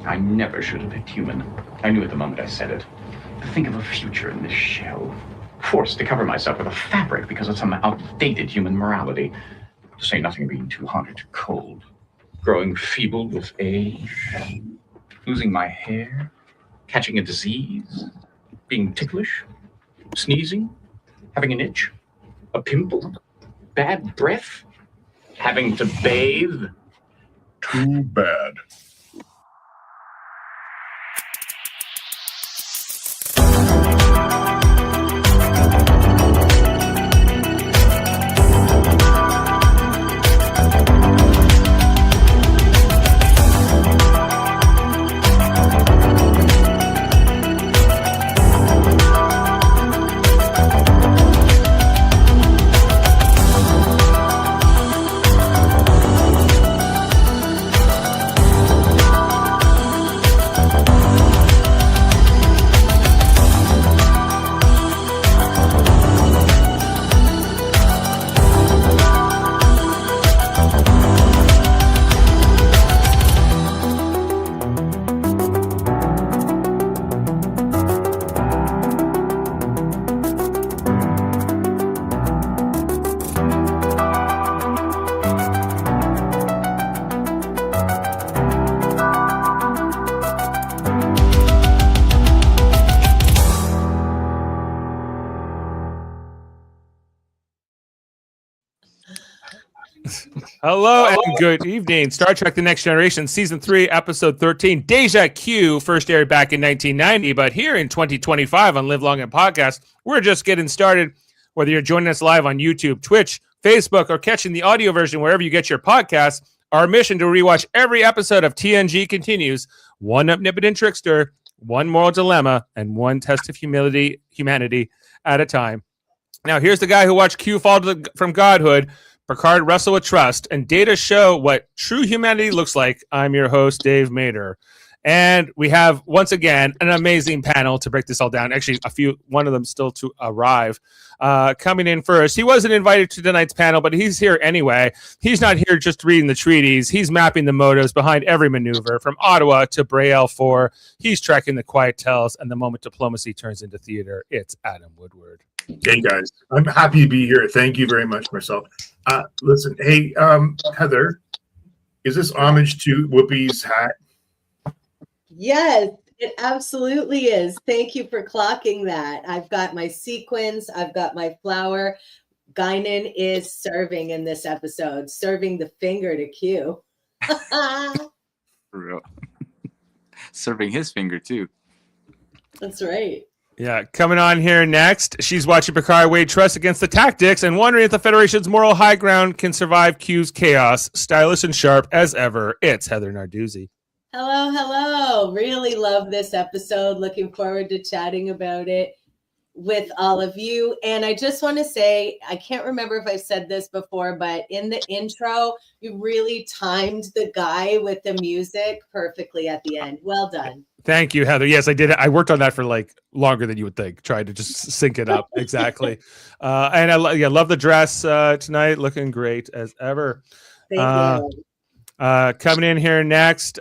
I never should have picked human. I knew at the moment I said it. To think of a future in this shell. Forced to cover myself with a fabric because of some outdated human morality. To say nothing of being too hot or too cold. Growing feeble with age. Losing my hair. Catching a disease. Being ticklish. Sneezing. Having an itch. A pimple. Bad breath. Having to bathe. Too bad. Hello and good evening. Star Trek The Next Generation, Season 3, Episode 13, Deja Q, first aired back in 1990, but here in 2025 on Live Long and Podcast, we're just getting started. Whether you're joining us live on YouTube, Twitch, Facebook, or catching the audio version wherever you get your podcasts, our mission to rewatch every episode of TNG continues. One omnipotent trickster, one moral dilemma, and one test of humanity at a time. Now, here's the guy who watched Q fall from godhood, Picard wrestle with trust, and Data show what true humanity looks like. I'm your host, Dave Mader. And we have, once again, an amazing panel to break this all down. Actually, one of them still to arrive. Coming in first, he wasn't invited to tonight's panel, but he's here anyway. He's not here just reading the treaties. He's mapping the motives behind every maneuver, from Ottawa to Bre'el IV. He's tracking the quiet tells, and the moment diplomacy turns into theater, it's Adam Woodward. Hey guys, I'm happy to be here. Thank you very much, Marcel. Listen, hey, Heather, is this homage to Whoopi's hat? Yes, it absolutely is. Thank you for clocking that. I've got my sequins. I've got my flower. Guinan is serving in this episode, serving the finger to Q. For real. Serving his finger too. That's right. Yeah, coming on here next, she's watching Picard weigh trust against the tactics and wondering if the Federation's moral high ground can survive Q's chaos. Stylish and sharp as ever, it's Heather Narduzzi. Hello, hello. Really love this episode. Looking forward to chatting about it with all of you. And I just want to say, I can't remember if I've said this before, but in the intro, you really timed the guy with the music perfectly at the end. Well done. Thank you, Heather. Yes, I did. I worked on that for like longer than you would think, trying to just sync it up. Exactly. And I love the dress tonight. Looking great as ever. Thank you. Coming in here next,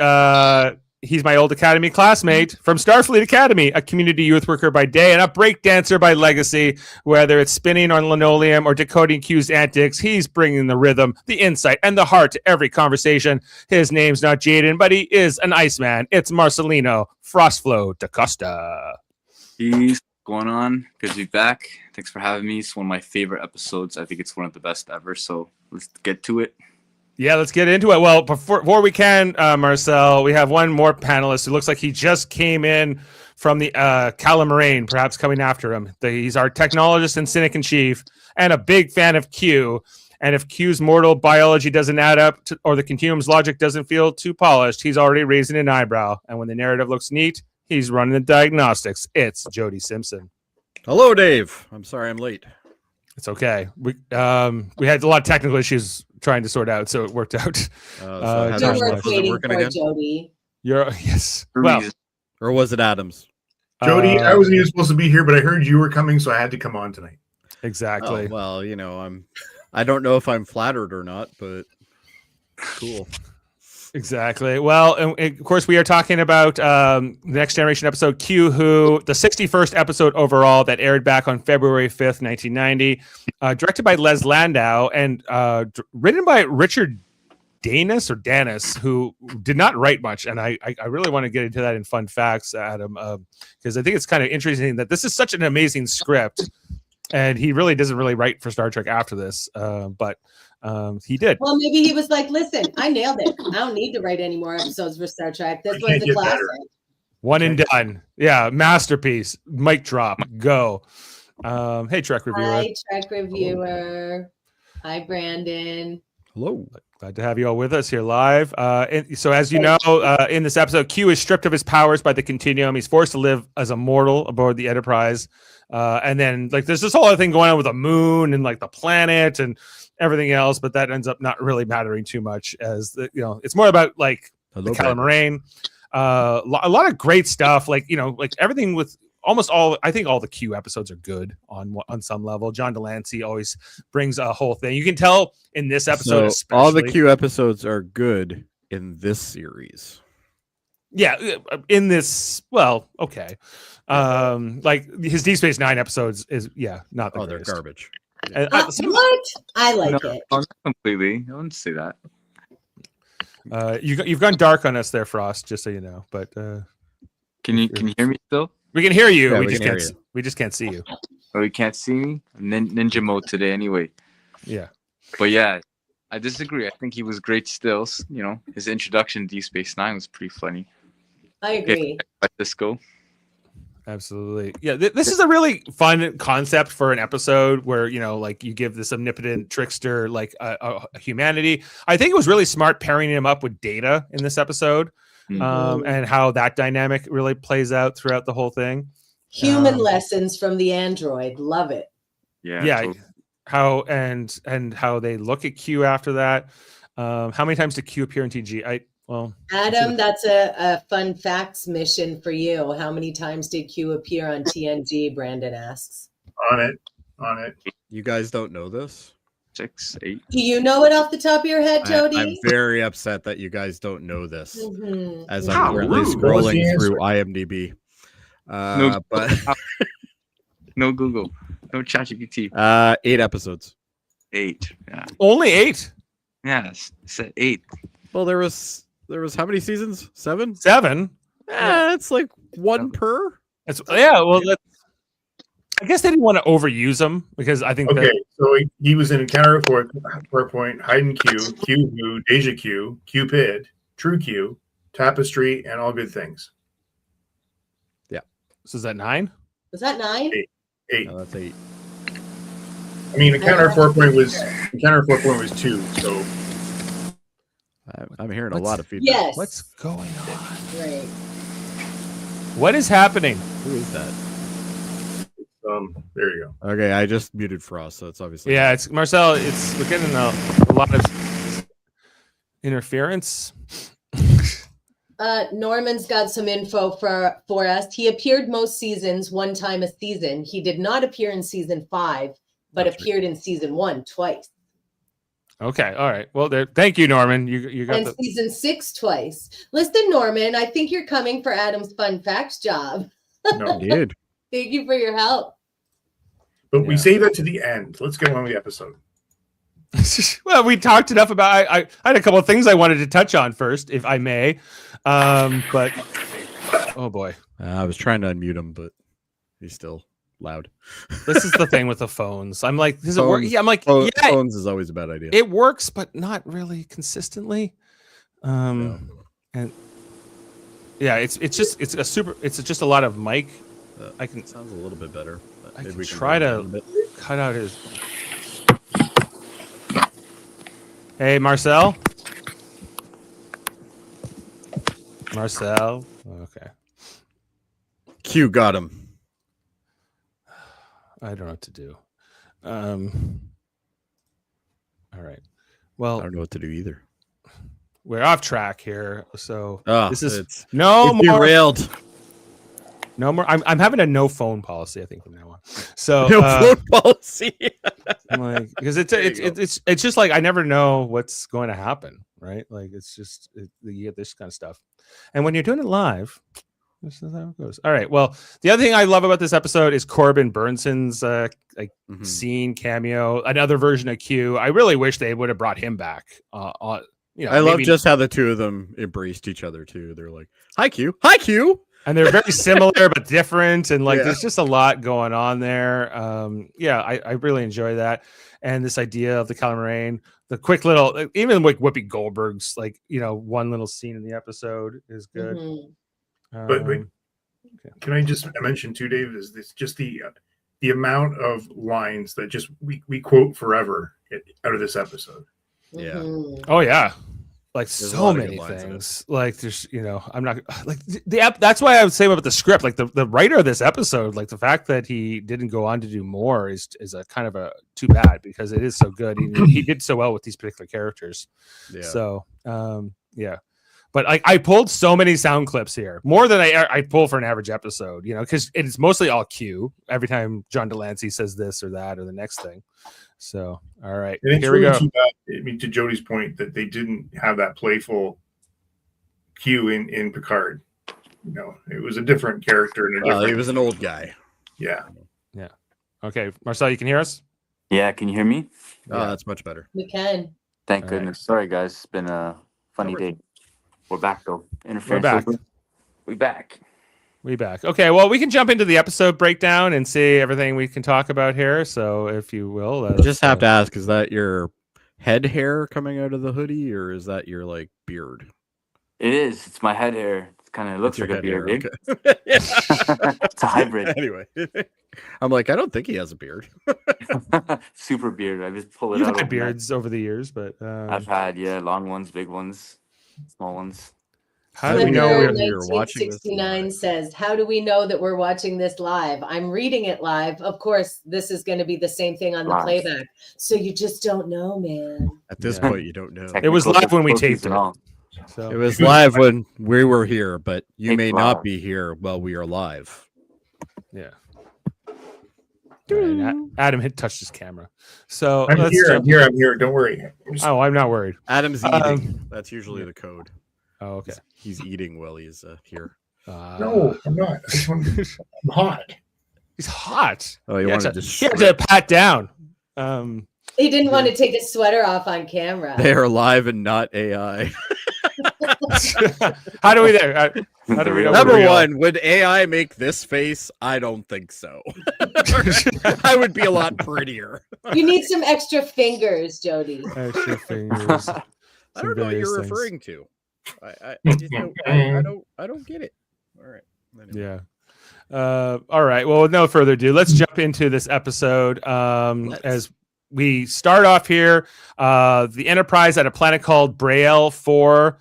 he's my old Academy classmate from Starfleet Academy, a community youth worker by day and a break dancer by legacy. Whether it's spinning on linoleum or decoding Q's antics, he's bringing the rhythm, the insight, and the heart to every conversation. His name's not Jaden, but he is an Iceman. It's Marcelino Frostflow DaCosta. He's going on. Good to be back. Thanks for having me. It's one of my favorite episodes. I think it's one of the best ever. So let's get to it. Yeah, let's get into it. Well, before we can, Marcel, we have one more panelist who looks like he just came in from the Calamarain, perhaps coming after him. He's our technologist and cynic in chief and a big fan of Q. And if Q's mortal biology doesn't add up or the continuum's logic doesn't feel too polished, he's already raising an eyebrow. And when the narrative looks neat, he's running the diagnostics. It's Jody Simpson. Hello, Dave. I'm sorry I'm late. It's okay. We had a lot of technical issues trying to sort out, so it worked out. Good work waiting for again? Jody. Yes. Well, or was it Adams? Jody, I wasn't even supposed to be here, but I heard you were coming, so I had to come on tonight. Exactly. Oh, well, you know, I don't know if I'm flattered or not, but cool. Exactly. Well, and of course, we are talking about the Next Generation episode Q, the 61st episode overall that aired back on February 5th, 1990, directed by Les Landau and written by Richard Danis, who did not write much. And I really want to get into that in fun facts, Adam, because I think it's kind of interesting that this is such an amazing script, and he really doesn't really write for Star Trek after this, but he did. Well, maybe he was like, listen, I nailed it. I don't need to write any more episodes for Star Trek. This was the classic. One and done. Yeah, masterpiece. Mic drop. Go. Hey, Trek Reviewer. Hi, Trek Reviewer. Hi, Brandon. Hello. Glad to have you all with us here live. So as you know, in this episode, Q is stripped of his powers by the Continuum. He's forced to live as a mortal aboard the Enterprise. And then like there's this whole other thing going on with the moon and like the planet and everything else, but that ends up not really mattering too much, as it's more about like the Calamarain. A lot of great stuff, like like everything with almost all. I think all the Q episodes are good on some level. John Delancey always brings a whole thing. You can tell in this episode, especially. All the Q episodes are good in this series. Yeah, in this, well, okay. Like his Deep Space Nine episodes is not the greatest. They're garbage. What? I like it. Not completely. I wouldn't say that. You've gone dark on us there, Frost. Just so you know. But can you hear me still? We can hear you. Yeah, We just can't see you. Oh, you can't see me? I'm ninja mode today, anyway. Yeah. But yeah, I disagree. I think he was great still. His introduction to Deep Space Nine was pretty funny. I agree. Let this go. Absolutely. Yeah, this is a really fun concept for an episode where, like you give this omnipotent trickster like a humanity. I think it was really smart pairing him up with Data in this episode, and how that dynamic really plays out throughout the whole thing. Human lessons from the android. Love it. Yeah. Yeah. Totally. How and how they look at Q after that. How many times did Q appear in TG? Adam, that's a fun facts mission for you. How many times did Q appear on TNG? Brandon asks. On it. You guys don't know this? 6, 8. Do you know it off the top of your head, Jody? I'm very upset that you guys don't know this. As How I'm currently rude. What was the scrolling answer? through IMDb. But No Google. No ChatGPT. 8 episodes. 8. Yeah. Only 8. Yeah. Said 8. Well, there was how many seasons? 7? 7. It's like 1 per. Well, I guess they didn't want to overuse them because I think. Okay, so he was in Encounter at Fort Point, Hidden Q, Q, Deja Q, Cupid, True Q, Tapestry, and All Good Things. Yeah. So is that 9? Was that 9? 8. No, that's 8. I mean, Encounter at Fort Point was 2. So I'm hearing a lot of feedback. Yes. What's going on? Right. What is happening? Who is that? there you go. Okay, I just muted Frost, so it's obviously. Yeah, it's Marcel. We're getting a lot of interference. Norman's got some info for us. He appeared most seasons, 1 time a season. He did not appear in season 5, but appeared in season 1 twice. Okay, all right. Well, thank you, Norman. You got and season 6 twice. Listen, Norman, I think you're coming for Adam's fun facts job. No, he did. Thank you for your help. But we save that to the end. Let's get on with the episode. Well, we talked enough about. I had a couple of things I wanted to touch on first, if I may. But oh boy, I was trying to unmute him, but he's still loud. This is the thing with the phones. I'm like, does it work? Yeah, I'm like, phones is always a bad idea. It works, but not really consistently. And yeah, it's just a lot of mic. It sounds a little bit better. I can try to cut out his. Hey, Marcel. Okay. Q got him. I don't know what to do. All right. Well, I don't know what to do either. We're off track here, so this is it's more derailed. No more. I'm having a no phone policy, I think, from now on. So no phone policy. I'm like, because it's just like I never know what's going to happen. right? Like it's just you get this kind of stuff, and when you're doing it live, this is how it goes. All right. Well, the other thing I love about this episode is Corbin Burnson's scene cameo, another version of Q. I really wish they would have brought him back. I love just how the two of them embraced each other too. They're like, "Hi Q, hi Q," and they're very similar but different, and there's just a lot going on there. I really enjoy that, and this idea of the Calamarain, the quick little, even like Whoopi Goldberg's one little scene in the episode is good. Mm-hmm. But can I just mention too, Dave, is this just the amount of lines that just we quote forever out of this episode? Yeah. Mm-hmm. Oh yeah, like There's so many things. Like there's, I'm not like the app. That's why I would say about the script, like the writer of this episode, like the fact that he didn't go on to do more is a kind of a too bad, because it is so good. He did so well with these particular characters. Yeah. So yeah. But I pulled so many sound clips here, more than I pull for an average episode, because it's mostly all Q every time John Delancey says this or that or the next thing. So, all right, and it's here we go. Too bad, to Jody's point, that they didn't have that playful Q in Picard. It was a different character. He was an old guy. Yeah. Yeah. Okay, Marcel, you can hear us? Yeah, can you hear me? Oh, that's much better. We can. Thank All goodness. Sorry, guys. It's been a funny day. We're back, though. Interference. We're back. We back. We back. Okay, well, we can jump into the episode breakdown and see everything we can talk about here. So, if you will, I just have to ask: is that your head hair coming out of the hoodie, or is that your beard? It is. It's my head hair. It kind of looks like a beard. Okay. It's a hybrid. Anyway, I'm like, I don't think he has a beard. Super beard. I just pull it You've out. had beards over the years, but I've had long ones, big ones, small ones. How do we know we're 1969 says, how do we know that we're watching this live? I'm reading it live. Of course, this is going to be the same thing on the playback. So you just don't know, man. At this point, you don't know. It was live when we taped it. So it was live when we were here, but you may not be here while we are live. Yeah. Right, Adam had touched his camera. So I'm here. Don't worry. Oh, I'm not worried. Adam's eating. That's usually the code. Oh, okay. He's eating while he's here. No, I'm not. I'm hot. He's hot. Oh, he had to pat down. He didn't want to take his sweater off on camera. They are live and not AI. How do we know? Number one, would AI make this face? I don't think so. I would be a lot prettier. You need some extra fingers, Jody. Extra fingers. I don't know what you're referring to. I don't get it. All right. Yeah. Anyway. All right. Well, with no further ado, let's jump into this episode. As we start off here, the Enterprise at a planet called Bre'el IV.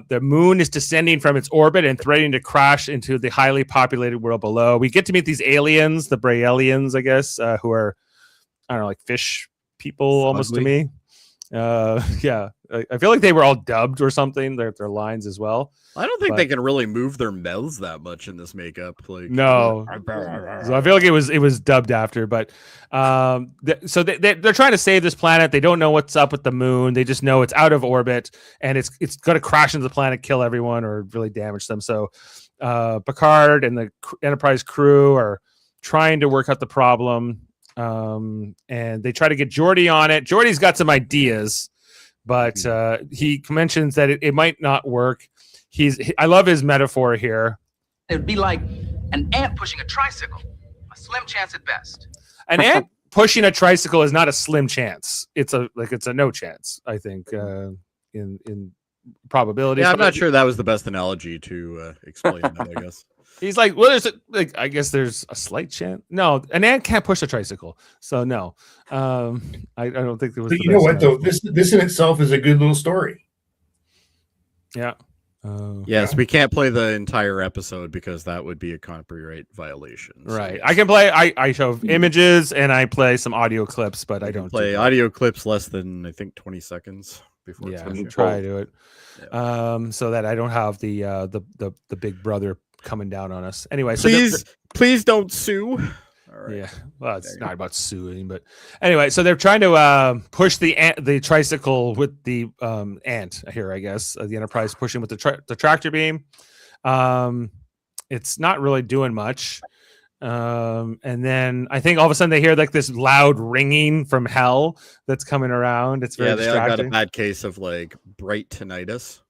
The moon is descending from its orbit and threatening to crash into the highly populated world below. We get to meet these aliens, the Bre'elians, I guess, who are, I don't know, like fish people almost to me. Yeah, I feel like they were all dubbed or something. Their lines as well. I don't think they can really move their mouths that much in this makeup. No, so I feel like it was dubbed after. But so they're trying to save this planet. They don't know what's up with the moon. They just know it's out of orbit and it's going to crash into the planet, kill everyone, or really damage them. So Picard and the Enterprise crew are trying to work out the problem. And they try to get Jody on it. Jordy's got some ideas, but he mentions that it might not work. I love his metaphor here. It would be like an ant pushing a tricycle, a slim chance at best. An ant pushing a tricycle is not a slim chance. It's a no chance, I think, in probability. Yeah, I'm not sure that was the best analogy to explain that, I guess. He's like, well, I guess there's a slight chance. No, an ant can't push a tricycle, so no. I don't think there was. But you know what though? This in itself is a good little story. Yeah. Yes, we can't play the entire episode because that would be a copyright violation. So right. yes. I can play. I show images and I play some audio clips, but I don't play audio clips less than I think 20 seconds before. Yeah, try to do it. Yeah. So that I don't have the big brother coming down on us. Anyway, please don't sue. All right. Yeah, well, it's not about suing, but anyway, so they're trying to push the tricycle with the ant here, I guess. The Enterprise pushing with the tractor beam. It's not really doing much. And then I think all of a sudden they hear like this loud ringing from hell that's coming around. It's very they all got a distracting. bad case of like bright tinnitus.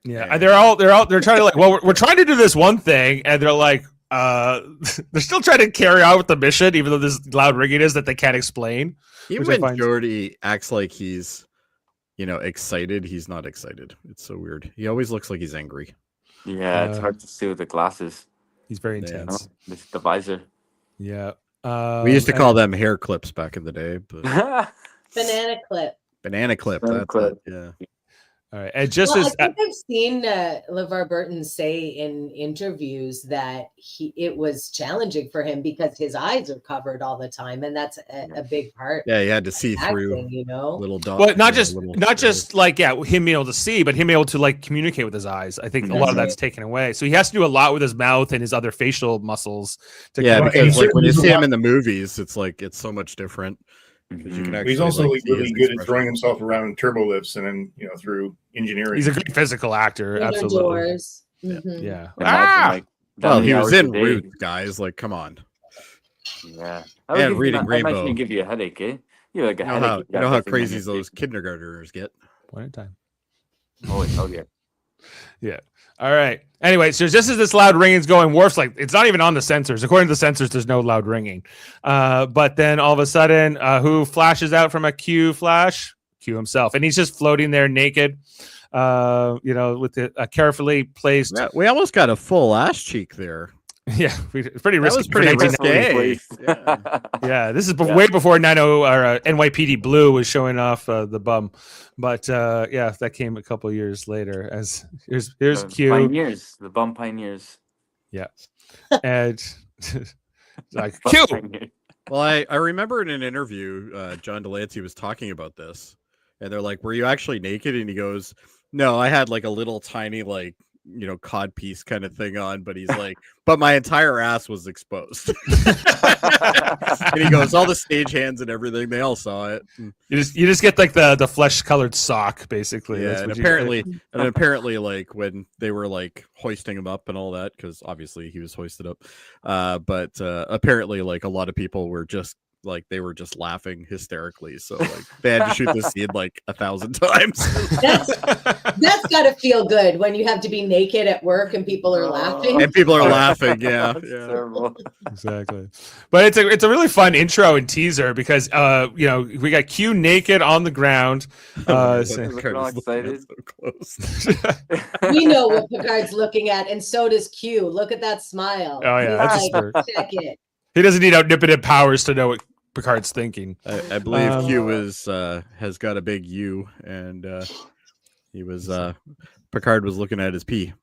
Yeah, And they're trying to like, well, we're trying to do this one thing, and they're like, they're still trying to carry on with the mission, even though this loud ringing is that they can't explain. even when Jody acts like he's, excited, he's not excited. It's so weird. He always looks like he's angry. Yeah, it's hard to see with the glasses. He's very intense. The visor. Yeah. We used to call them hair clips back in the day, but Banana clip. banana clip. Banana That's clip. it. Yeah. All right. And just I as think I've seen LeVar Burton say in interviews that it was challenging for him because his eyes are covered all the time, and that's a big part. Yeah, he had to see through Acting, little dots. well, not just like him being able to see, but him able to like communicate with his eyes. I think a lot of that's taken away. So he has to do a lot with his mouth and his other facial muscles. Because like when you see him in the movies, it's like it's so much different. You can actually, He's also like, see really his good at expression. throwing himself around turbo lifts and then through engineering. He's a great physical actor. Inner Absolutely. doors. Mhm. Yeah. Imagine, like, Well, down he the was hours in a day. Roots, guys. Like, come on. Yeah. And Reading I imagine Rainbow. you give you a headache, eh? You have like a You know headache. how, if you got how that thing on crazy your those face. kindergartners get. One at a time. Oh yeah. Yeah. All right. Anyway, so just as this loud ringing's going, Worf's like, it's not even on the sensors. According to the sensors, there's no loud ringing. But then all of a sudden, who flashes out from a Q flash? Q himself. And he's just floating there naked, with a carefully placed. Yeah, we almost got a full ass cheek there. Yeah, it's pretty risky. That was pretty for 1990. risque. Yeah. Yeah, this is way before 90 or NYPD Blue was showing off the bum. But that came a couple years later. As here's The Q. Pioneers, the bum pioneers. Yeah, and like Q. Pioneers. Well, I remember in an interview, John Delancey was talking about this, and they're like, "Were you actually naked?" And he goes, "No, I had like a little tiny cod piece kind of thing on," but he's like, "But my entire ass was exposed." And he goes, "All the stagehands and everything, they all saw it." You just get like the flesh colored sock basically. Yeah, That's and what you apparently, like when they were like hoisting him up and all that, because obviously he was hoisted up, but apparently like a lot of people were just like they were just laughing hysterically, so like they had to shoot this scene like 1,000 times. That's got to feel good when you have to be naked at work and people are laughing. And people are laughing. Yeah, That's terrible. Exactly. But it's a really fun intro and teaser because we got Q naked on the ground. Looking all excited. So close. We know what Picard's looking at, and so does Q. Look at that smile. Oh, yeah, that's a Like, smirk. check it. He doesn't need omnipotent powers to know what Picard's thinking. I believe Q has got a big U, and he was Picard was looking at his pee.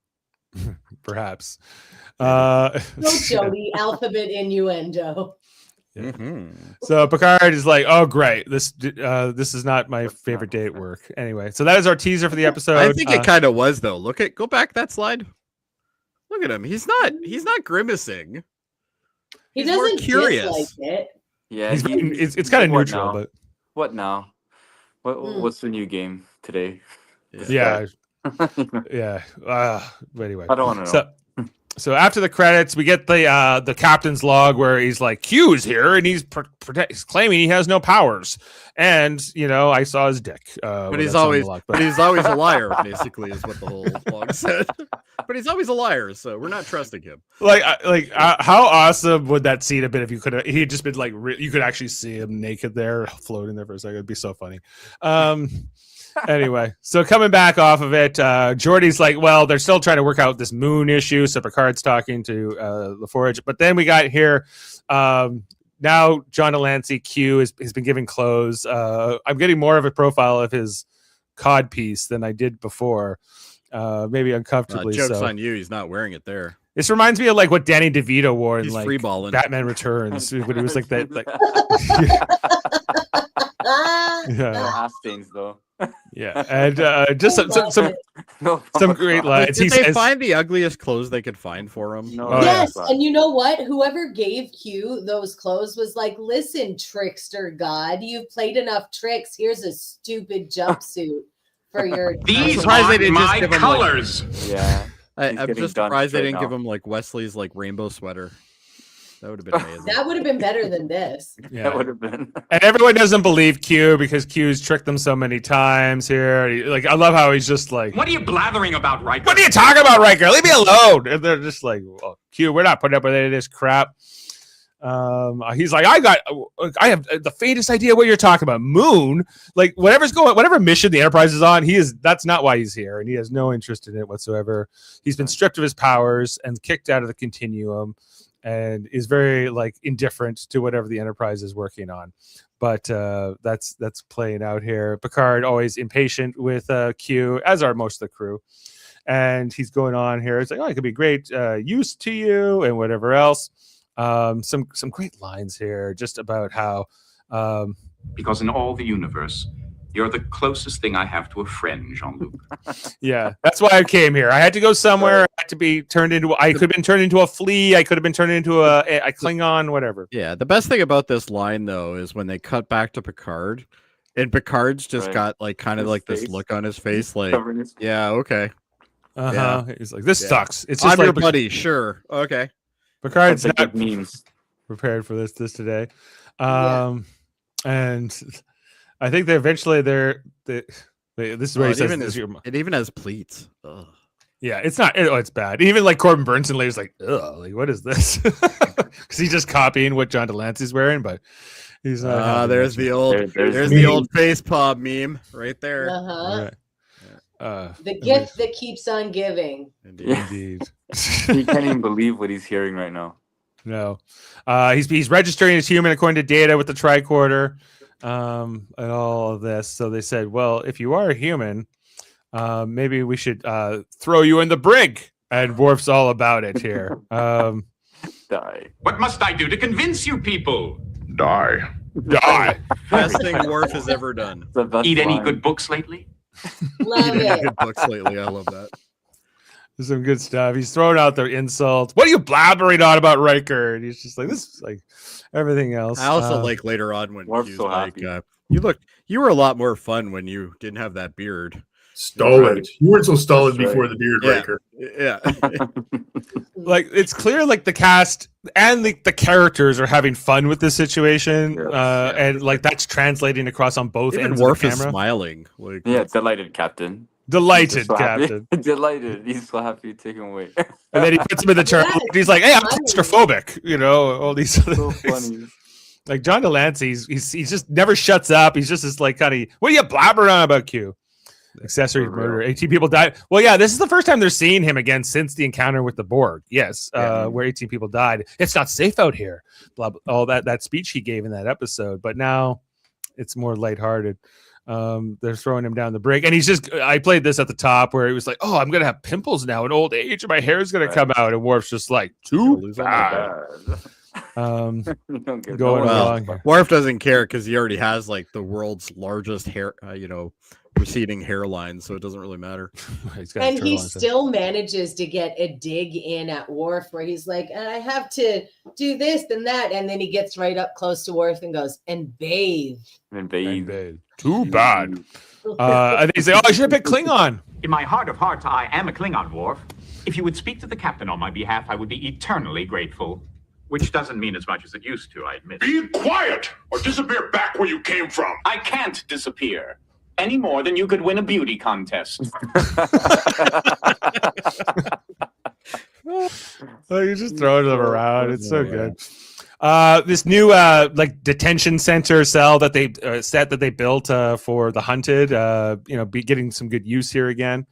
Perhaps. No, Jody, alphabet innuendo. Yeah. Mm-hmm. So Picard is like, "Oh, great! This is not my favorite day at work." Anyway, so that is our teaser for the episode. I think it kind of was though. Go back that slide. Look at him. He's not grimacing. He He's more doesn't curious. dislike it. Yeah, it's kind of what neutral, now? but What now? What's the new game today? yeah, yeah. But anyway, I don't want to know. So after the credits, we get the captain's log where he's like, "Q is here, and he's claiming he has no powers." And I saw his dick. But he's always a liar. Basically, is what the whole log said. But he's always a liar, so we're not trusting him. How awesome would that scene have been if he'd just been like, you could actually see him naked there, floating there for a second? It'd be so funny. Anyway, so coming back off of it, Geordi's like, well, they're still trying to work out this moon issue. So Picard's talking to LaForge, but then we got here. Now John Delancey Q has been given clothes. I'm getting more of a profile of his cod piece than I did before. Maybe uncomfortably. Joke's so. on you. He's not wearing it there. This reminds me of like what Danny DeVito wore in He's like freeballing. Batman Returns when he was like that. Like, No yeah, ass stains though. yeah, and just some Some great lines. Did He they says, find the ugliest clothes they could find for him? No, Oh, yeah. Yes, and you know what? Whoever gave Q those clothes was like, "Listen, trickster god, you've played enough tricks. Here's a stupid jumpsuit for your." These surprised they aren't didn't just my give him, like- colors. Yeah. He's I'm getting just done surprised they right didn't give now. him like Wesley's like rainbow sweater. That would have been amazing. That would have been better than this. That yeah. would have been. And everyone doesn't believe Q because Q's tricked them so many times here. Like, I love how he's just like, What are you blathering about, Riker? "What are you talking about, Riker? Leave me alone." And they're just like, well, "Q, we're not putting up with any of this crap." He's like, I have the faintest idea what you're talking about. Moon, like whatever mission the Enterprise is on, that's not why he's here, and he has no interest in it whatsoever. He's been stripped of his powers and kicked out of the continuum, and is very like indifferent to whatever the Enterprise is working on. But that's playing out here. Picard always impatient with Q, as are most of the crew, and he's going on here. It's like, "Oh, it could be great use to you," and whatever else. Some great lines here, just about how Because in all the universe, you're the closest thing I have to a friend, Jean-Luc. yeah, that's why I came here. I had to go somewhere. I had to be turned into. I could have been turned into a flea. I could have been turned into a Klingon, whatever. Yeah, the best thing about this line though is when they cut back to Picard, and Picard's just Right. got like kind of His like this face. look on his face, like, Covering his- yeah, okay, He's like, "This Yeah. sucks." It's just I'm your like buddy, sure, okay. Picard's That's not like memes. prepared for this today. Yeah. And I think they eventually this is where he It says even this has, year. it even has pleats. Ugh. Yeah, it's not. It's bad. Even like Corbin Burnson later is like, "Ugh, like what is this?" Because he's just copying what John Delancey's wearing, but he's not. happy There's much. the old, There's there's me. the old face palm meme right there. Uh-huh. Right. The gift that keeps on giving. Indeed. Yeah. Indeed. He can't even believe what he's hearing right now. No, he's registering as human according to data with the tricorder, and all of this. So they said, "Well, if you are a human, maybe we should throw you in the brig." And Worf's all about it here. Die. What must I do to convince you people? Die. Die. Best thing Worf has ever done. The best Eat any line. good books lately? Love Reading it. good books lately. I love that. Some good stuff. He's throwing out their insults. What are you blabbering on about Riker? And he's just like, this is like everything else. I also like later on when Worf's Q's so like, happy. you were a lot more fun when you didn't have that beard. Stolid. You weren't so stolid That's right. before the beard Yeah. breaker. Yeah. like it's clear like the cast and the characters are having fun with this situation. Yes. And like that's translating across on both Even ends Worf of the is camera. smiling. Like, Yeah, delighted, Captain. Delighted, He's so happy. Captain. Delighted. He's so happy to take him away. And then he puts him in the terminal. Yes. And he's like, "Hey, I'm Funny. claustrophobic," you know, all these other So things. funny. Like John Delancey, he's just never shuts up. He's just this like kind of, "What are you blabbering on about, Q?" Accessory For murder. real. 18 people died. Well, yeah, this is the first time they're seeing him again since the encounter with the Borg. Yes, Yeah. where 18 people died. It's not safe out here. Blah, blah, all that speech he gave in that episode. But now it's more lighthearted. They're throwing him down the brig, and he's just. I played this at the top where he was like, "Oh, I'm gonna have pimples now in old age, and my hair is gonna Right. come out." And Worf's just like, Gonna "Too lose all my bad." Bad. You don't get Going no one along else. here. Worf doesn't care because he already has like the world's largest hair, receding hairline, so it doesn't really matter. He's got a And turtle he on his head. still manages to get a dig in at Worf where he's like, I have to do this and that. And then he gets right up close to Worf and goes, and bathe. And bathe. Too bad. I think he's like, "Oh, I should have picked Klingon." In my heart of hearts, I am a Klingon, Worf. If you would speak to the captain on my behalf, I would be eternally grateful. Which doesn't mean as much as it used to, I admit. Be quiet or disappear back where you came from. I can't disappear. Any more than you could win a beauty contest. Oh, you're just throwing them around. It's so Yeah. good. This new like detention center cell that they set that they built for the hunted, be getting some good use here again.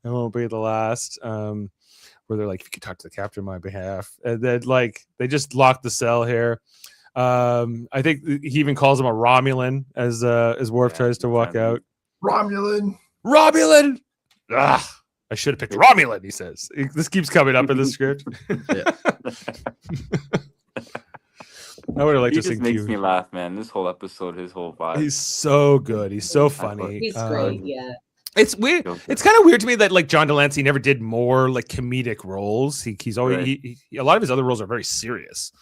It won't be the last. Where they're like, "If you could talk to the captain on my behalf," and then like they just locked the cell here. I think he even calls him a Romulan as Worf tries to walk out. Romulan. Romulan. Ah, I should have picked Romulan. He says this keeps coming up in the script. I would have liked He to see just makes Q. me laugh, man. This whole episode, his whole vibe. He's so good. He's so funny. He's Um, great. Yeah. It's weird. It's kind of weird to me that like John Delancey never did more like comedic roles. He's always a lot of his other roles are very serious.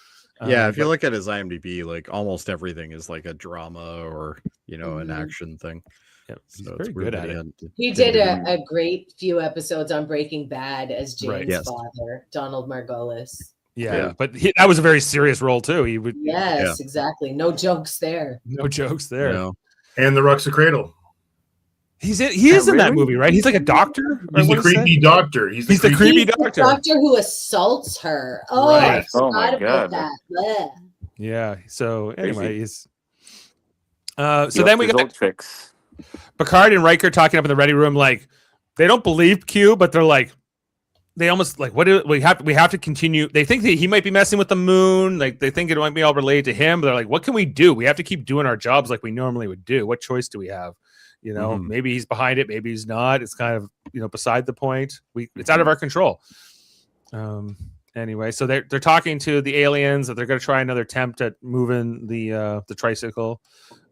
Yeah, if you look at his IMDb, like almost everything is like a drama or an action thing. Yeah, he's So very good at it. He did a great few episodes on Breaking Bad as Jane's Yes. father, Donald Margolis. Yeah. But that was a very serious role too. He would. Yes, exactly. No jokes there. No jokes there. No. And The Rock's a Cradle. He is in that movie, right? He's like a doctor. He's the creepy doctor. He's the creepy He's doctor. the doctor who assaults her. Oh, Right. I forgot my about God. that. Blech. Yeah. So anyway, Crazy. he's. So then we his got old tricks. Picard and Riker talking up in the ready room, like they don't believe Q, but they're like, they almost like, what do we have to continue? They think that he might be messing with the moon. Like they think it might be all related to him. But they're like, what can we do? We have to keep doing our jobs like we normally would do. What choice do we have? Maybe he's behind it, maybe he's not. It's kind of beside the point. It's out of our control. Anyway, so they're talking to the aliens that they're going to try another attempt at moving the tricycle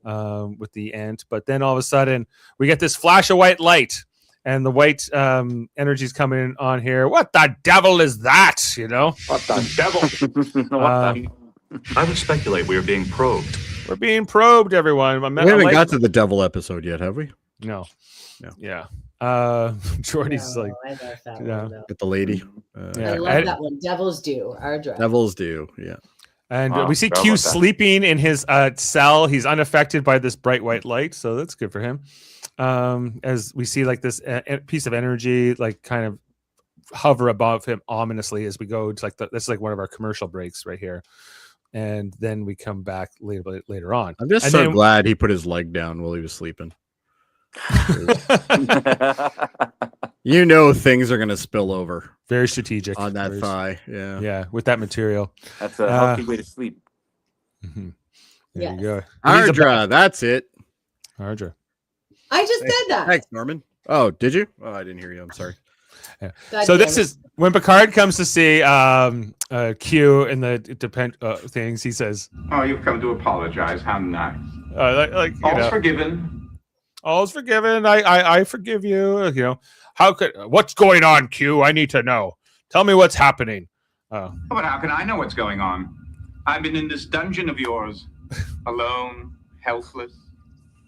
with the ant. But then all of a sudden we get this flash of white light, and the white energy's coming on here. What the devil is that? What the devil? I would speculate we are being probed. We're being probed, everyone. We haven't got to the devil episode yet, have we? No. No. Yeah. Jordy's like, I love that yeah. one, though. With the lady. I love that one. Devils do our job. Devils do, yeah. And Wow, we see forgot Q about that. sleeping in his cell. He's unaffected by this bright white light, so that's good for him. As we see like this piece of energy, like kind of hover above him ominously as we go. It's like this is like one of our commercial breaks right here, and then we come back later on. I'm just so glad he put his leg down while he was sleeping. Things are going to spill over. Very strategic on that thigh. Yeah. Yeah, with that material. That's a healthy way to sleep. Mm-hmm. There Yes. you go. Ardra, that's it. Ardra. I just said that. Thanks, Norman. Oh, did you? Oh, I didn't hear you. I'm sorry. Yeah. God So damn this it. is when Picard comes to see Q in the things. He says, Oh, you've come to apologize. How nice. All's forgiven. All's forgiven. I forgive you. What's going on, Q? I need to know. Tell me what's happening. But how can I know what's going on? I've been in this dungeon of yours, alone, helpless,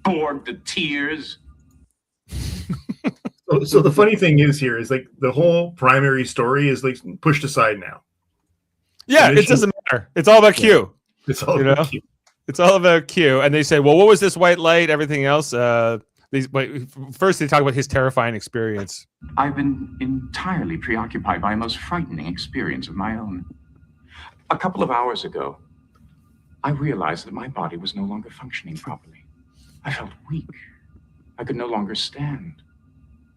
bored to tears. So the funny thing is here is like the whole primary story is like pushed aside now. Yeah, it doesn't matter. It's all about Q. It's all about Q. It's all about Q. And they say, well, what was this white light? Everything else. First, they talk about his terrifying experience. I've been entirely preoccupied by a most frightening experience of my own. A couple of hours ago, I realized that my body was no longer functioning properly. I felt weak. I could no longer stand.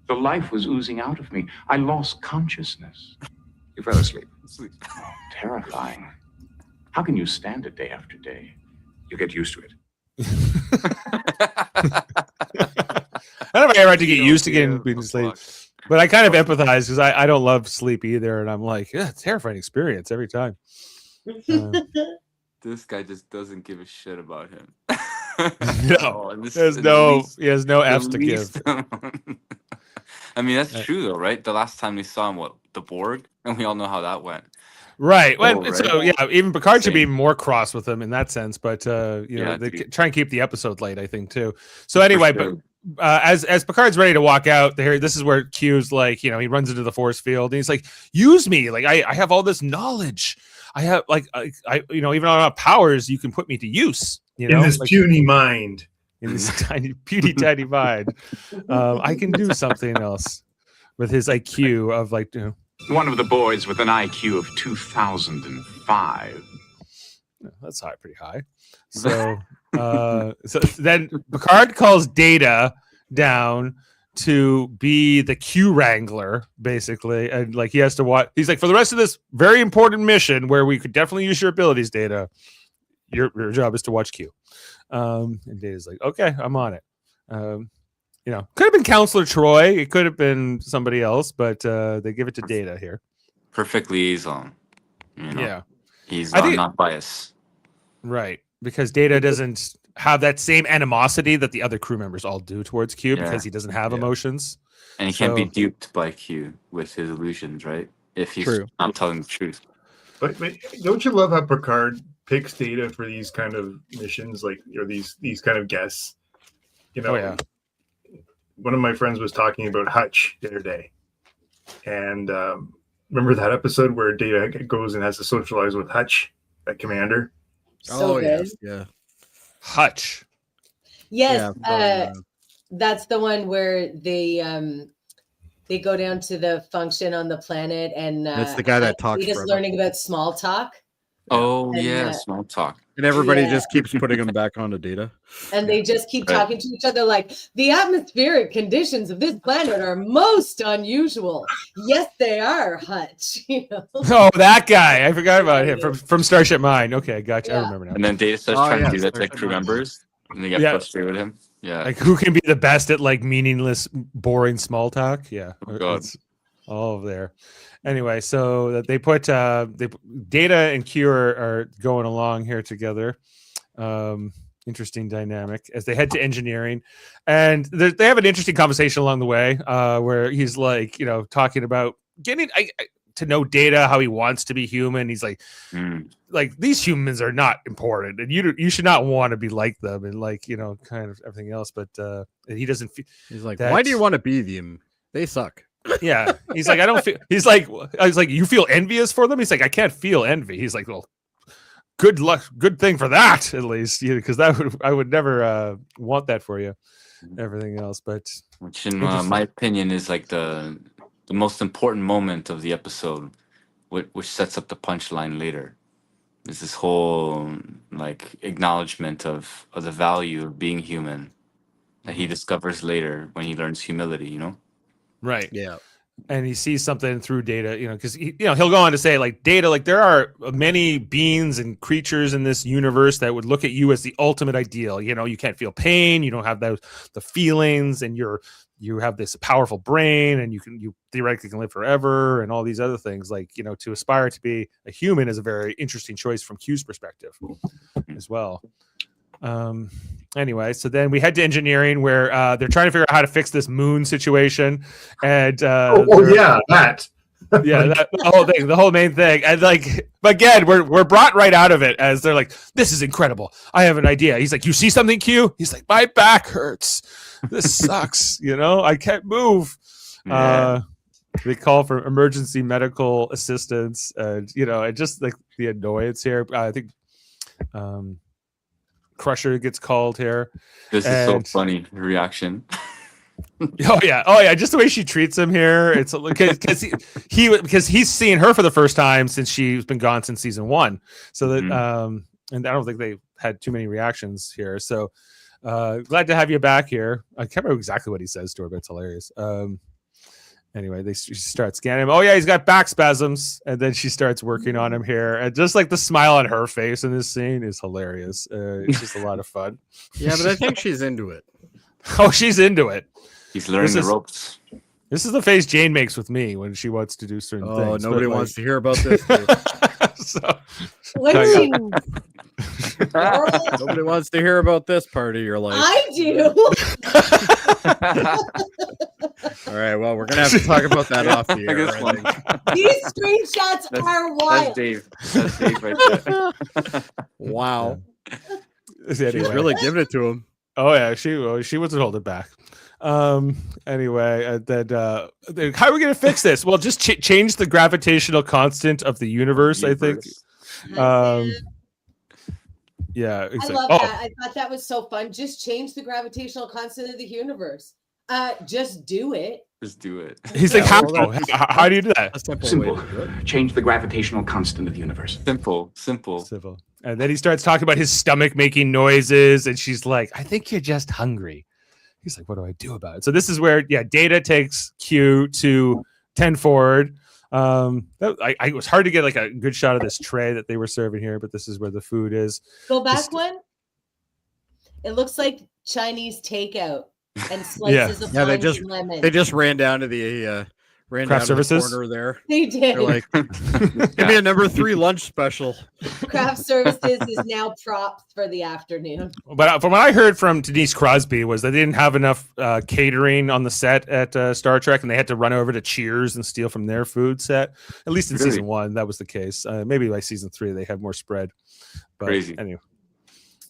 The life was oozing out of me. I lost consciousness. You fell asleep. Oh, terrifying. How can you stand it day after day? You get used to it. I don't know if I ever had to get used to being asleep, but I kind of empathize because I don't love sleep either, and I'm like, yeah, it's a terrifying experience every time. This guy just doesn't give a shit about him. No, he has no F's to give. I mean, that's true though, right? The last time we saw him, the Borg, and we all know how that went. Right. Right. So yeah, even Picard should be more cross with him in that sense, but they try and keep the episode light, I think, too. So anyway, sure. but as Picard's ready to walk out there, this is where Q's like, he runs into the force field and he's like, use me. Like I have all this knowledge. I have even on our powers, you can put me to use, in this puny mind. In this puny tiny mind. I can do something else with his IQ of One of the boys with an IQ of 2005. That's pretty high. So, so then Picard calls Data down to be the Q Wrangler, basically, and he has to watch. He's like, for the rest of this very important mission, where we could definitely use your abilities, Data, your job is to watch Q. And Data's like, okay, I'm on it. Could have been Counselor Troy. It could have been somebody else, but they give it to Data here. Perfect liaison. Yeah. He's not biased. Right. Because Data doesn't have that same animosity that the other crew members all do towards Q because he doesn't have emotions. And he can't be duped by Q with his illusions, right? If he's not telling the truth. But don't you love how Picard picks Data for these kind of missions, like, or these kind of guests? You know, one of my friends was talking about Hutch the other day, and remember that episode where Data goes and has to socialize with Hutch, that commander? So good. Yeah. Hutch. Yes, that's the one where they go down to the function on the planet, and that's the guy that talks. He's learning about small talk. Oh, and, small talk. And everybody just keeps putting him back onto Data. And they just keep talking to each other like, the atmospheric conditions of this planet are most unusual. Yes, they are, Hutch. You know? Oh, that guy. I forgot about him from Starship Mine. Okay, gotcha. I remember now. And then Data starts trying to do that to crew members, and they get frustrated with him. Yeah. Like, who can be the best at, like, meaningless, boring small talk? Yeah. Oh, God. It's all over there. Anyway, so that they put Data and Q are going along here together. Interesting dynamic as they head to engineering, and they have an interesting conversation along the way where he's like, you know, talking about getting to know Data, how he wants to be human. He's like, like, these humans are not important, and you should not want to be like them, and, like, you know, kind of everything else. But he doesn't feel. He's like, why do you want to be them? They suck. Yeah, he's like, I don't feel. He's like, I was like, you feel envious for them? He's like, I can't feel envy. He's like, well, good luck, good thing for that, at least, because I would never want that for you. Everything else, but which in my opinion is like the most important moment of the episode, which sets up the punchline later. Is this whole like acknowledgement of the value of being human that he discovers later when he learns humility. You know. Right. Yeah. And he sees something through Data, you know, because he'll go on to say, like, Data, like, there are many beings and creatures in this universe that would look at you as the ultimate ideal. You know, you can't feel pain, you don't have the feelings, and you have this powerful brain, and you theoretically can live forever, and all these other things. Like, you know, to aspire to be a human is a very interesting choice from Q's perspective as well. Anyway, so then we head to engineering where they're trying to figure out how to fix this moon situation, and that the whole main thing. And, like, again, we're brought right out of it as they're like, this is incredible, I have an idea. He's like, you see something, Q? He's like, my back hurts, this sucks, you know, I can't move. They call for emergency medical assistance, and, you know, and just like the annoyance here. I think Crusher gets called here. This is so funny reaction. Oh yeah, just the way she treats him here. It's because he's seeing her for the first time since she's been gone since season 1. So that and I don't think they had too many reactions here. So glad to have you back here. I can't remember exactly what he says to her, but it's hilarious. Anyway, she starts scanning him. Oh yeah, he's got back spasms, and then she starts working on him here, and just like the smile on her face in this scene is hilarious. It's just a lot of fun. Yeah, but I think she's into it. Oh, she's into it. He's learning the ropes. This is the face Jane makes with me when she wants to do certain things. Oh, nobody wants to hear about this. Nobody wants to hear about this part of your life. I do. All right, well, we're gonna have to talk about that off the air. These screenshots are wild. That's Dave right there. Wow. Anyway. She's really giving it to him. Oh yeah, she wasn't holding back. Anyway, then how are we gonna fix this? Well, just change the gravitational constant of the universe. I think. Yeah, exactly. I love that. I thought that was so fun. Just change the gravitational constant of the universe. Just do it. Just do it. He's like, how do you do that? Simple. Change the gravitational constant of the universe. Simple. And then he starts talking about his stomach making noises, and she's like, I think you're just hungry. He's like, what do I do about it? So this is where, Data takes Q to 10 forward. It was hard to get like a good shot of this tray that they were serving here, but this is where the food is. Go back one. It looks like Chinese takeout and slices of lemon. They just ran down to the ran Craft down to the services? corner there. They did. They're like, give me a number 3 lunch special. Craft Services is now props for the afternoon. But from what I heard from Denise Crosby was that they didn't have enough catering on the set at Star Trek, and they had to run over to Cheers and steal from their food set. At least in Really? season 1, that was the case. Maybe by season 3, they had more spread. But Crazy. Anyway,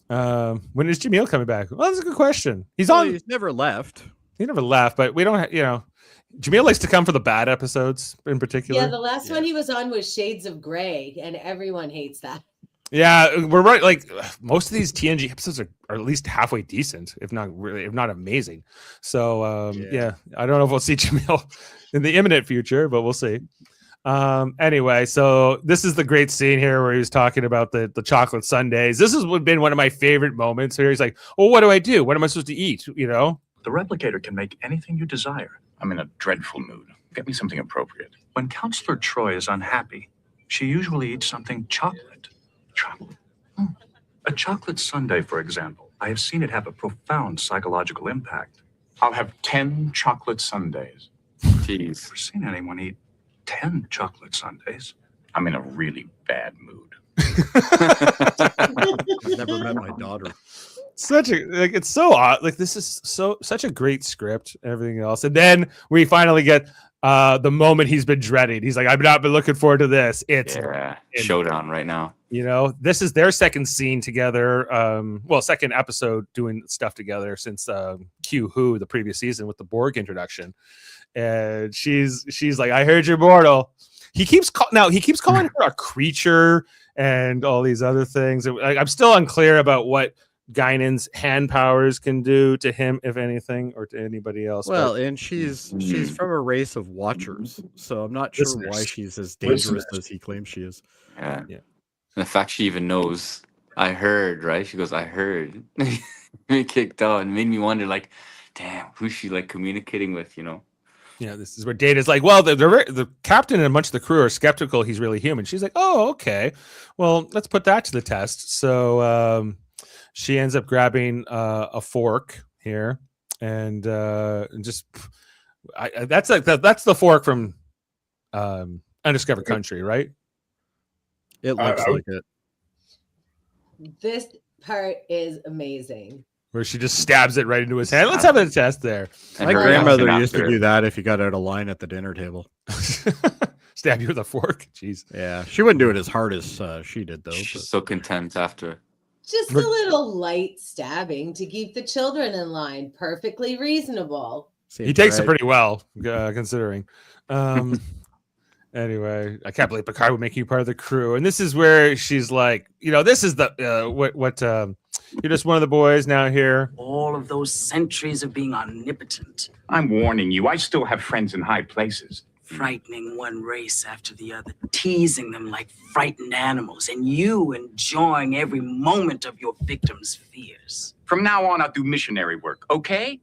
when is Jamil coming back? Well, that's a good question. He's He's never left. He never left, but we don't. Jamil likes to come for the bad episodes in particular. Yeah, the last one he was on was Shades of Grey, and everyone hates that. Yeah, we're right. Like most of these TNG episodes are at least halfway decent, if not amazing. So yeah, I don't know if we'll see Jamil in the imminent future, but we'll see. Anyway, so this is the great scene here where he was talking about the chocolate sundaes. This has been one of my favorite moments here. He's like, well, what do I do? What am I supposed to eat? The replicator can make anything you desire. I'm in a dreadful mood. Get me something appropriate. When Counselor Troy is unhappy, she usually eats something chocolate. Chocolate. A chocolate sundae, for example. I have seen it have a profound psychological impact. I'll have 10 chocolate sundaes. Jeez. Never seen anyone eat 10 chocolate sundaes. I'm in a really bad mood. I've never met my daughter. It's so odd. Like this is such a great script, everything else. And then we finally get the moment he's been dreading. He's like, I've not been looking forward to this. It's showdown right now. This is their second scene together. Second episode doing stuff together since Q Who the previous season with the Borg introduction. And she's like, I heard you're mortal. He keeps calling her a creature and all these other things. I'm still unclear about what Guinan's hand powers can do to him, if anything, or to anybody else. Well, and she's from a race of watchers, so I'm not sure why she's as dangerous as he claims she is. Yeah. And the fact she even knows, I heard, right? She goes, I heard. Me kicked out and made me wonder, like, damn, who's she like communicating with, Yeah, this is where Data's like, well, the captain and a bunch of the crew are skeptical he's really human. She's like, oh, okay. Well, let's put that to the test. So she ends up grabbing a fork here, and that's the fork from Undiscovered Country, right? It looks like it. This part is amazing. Where she just stabs it right into his hand. Let's have a test there. My grandmother used to do that if you got out of line at the dinner table. Stab you with a fork? Jeez. Yeah, she wouldn't do it as hard as she did, though. She's so content after. Just a little light stabbing to keep the children in line. Perfectly reasonable. He takes it pretty well, considering. Anyway, I can't believe Picard would make you part of the crew. And this is where she's like, this is the you're just one of the boys now here. All of those centuries of being omnipotent. I'm warning you, I still have friends in high places. Frightening one race after the other, teasing them like frightened animals, and you enjoying every moment of your victims' fears. From now on, I'll do missionary work, okay?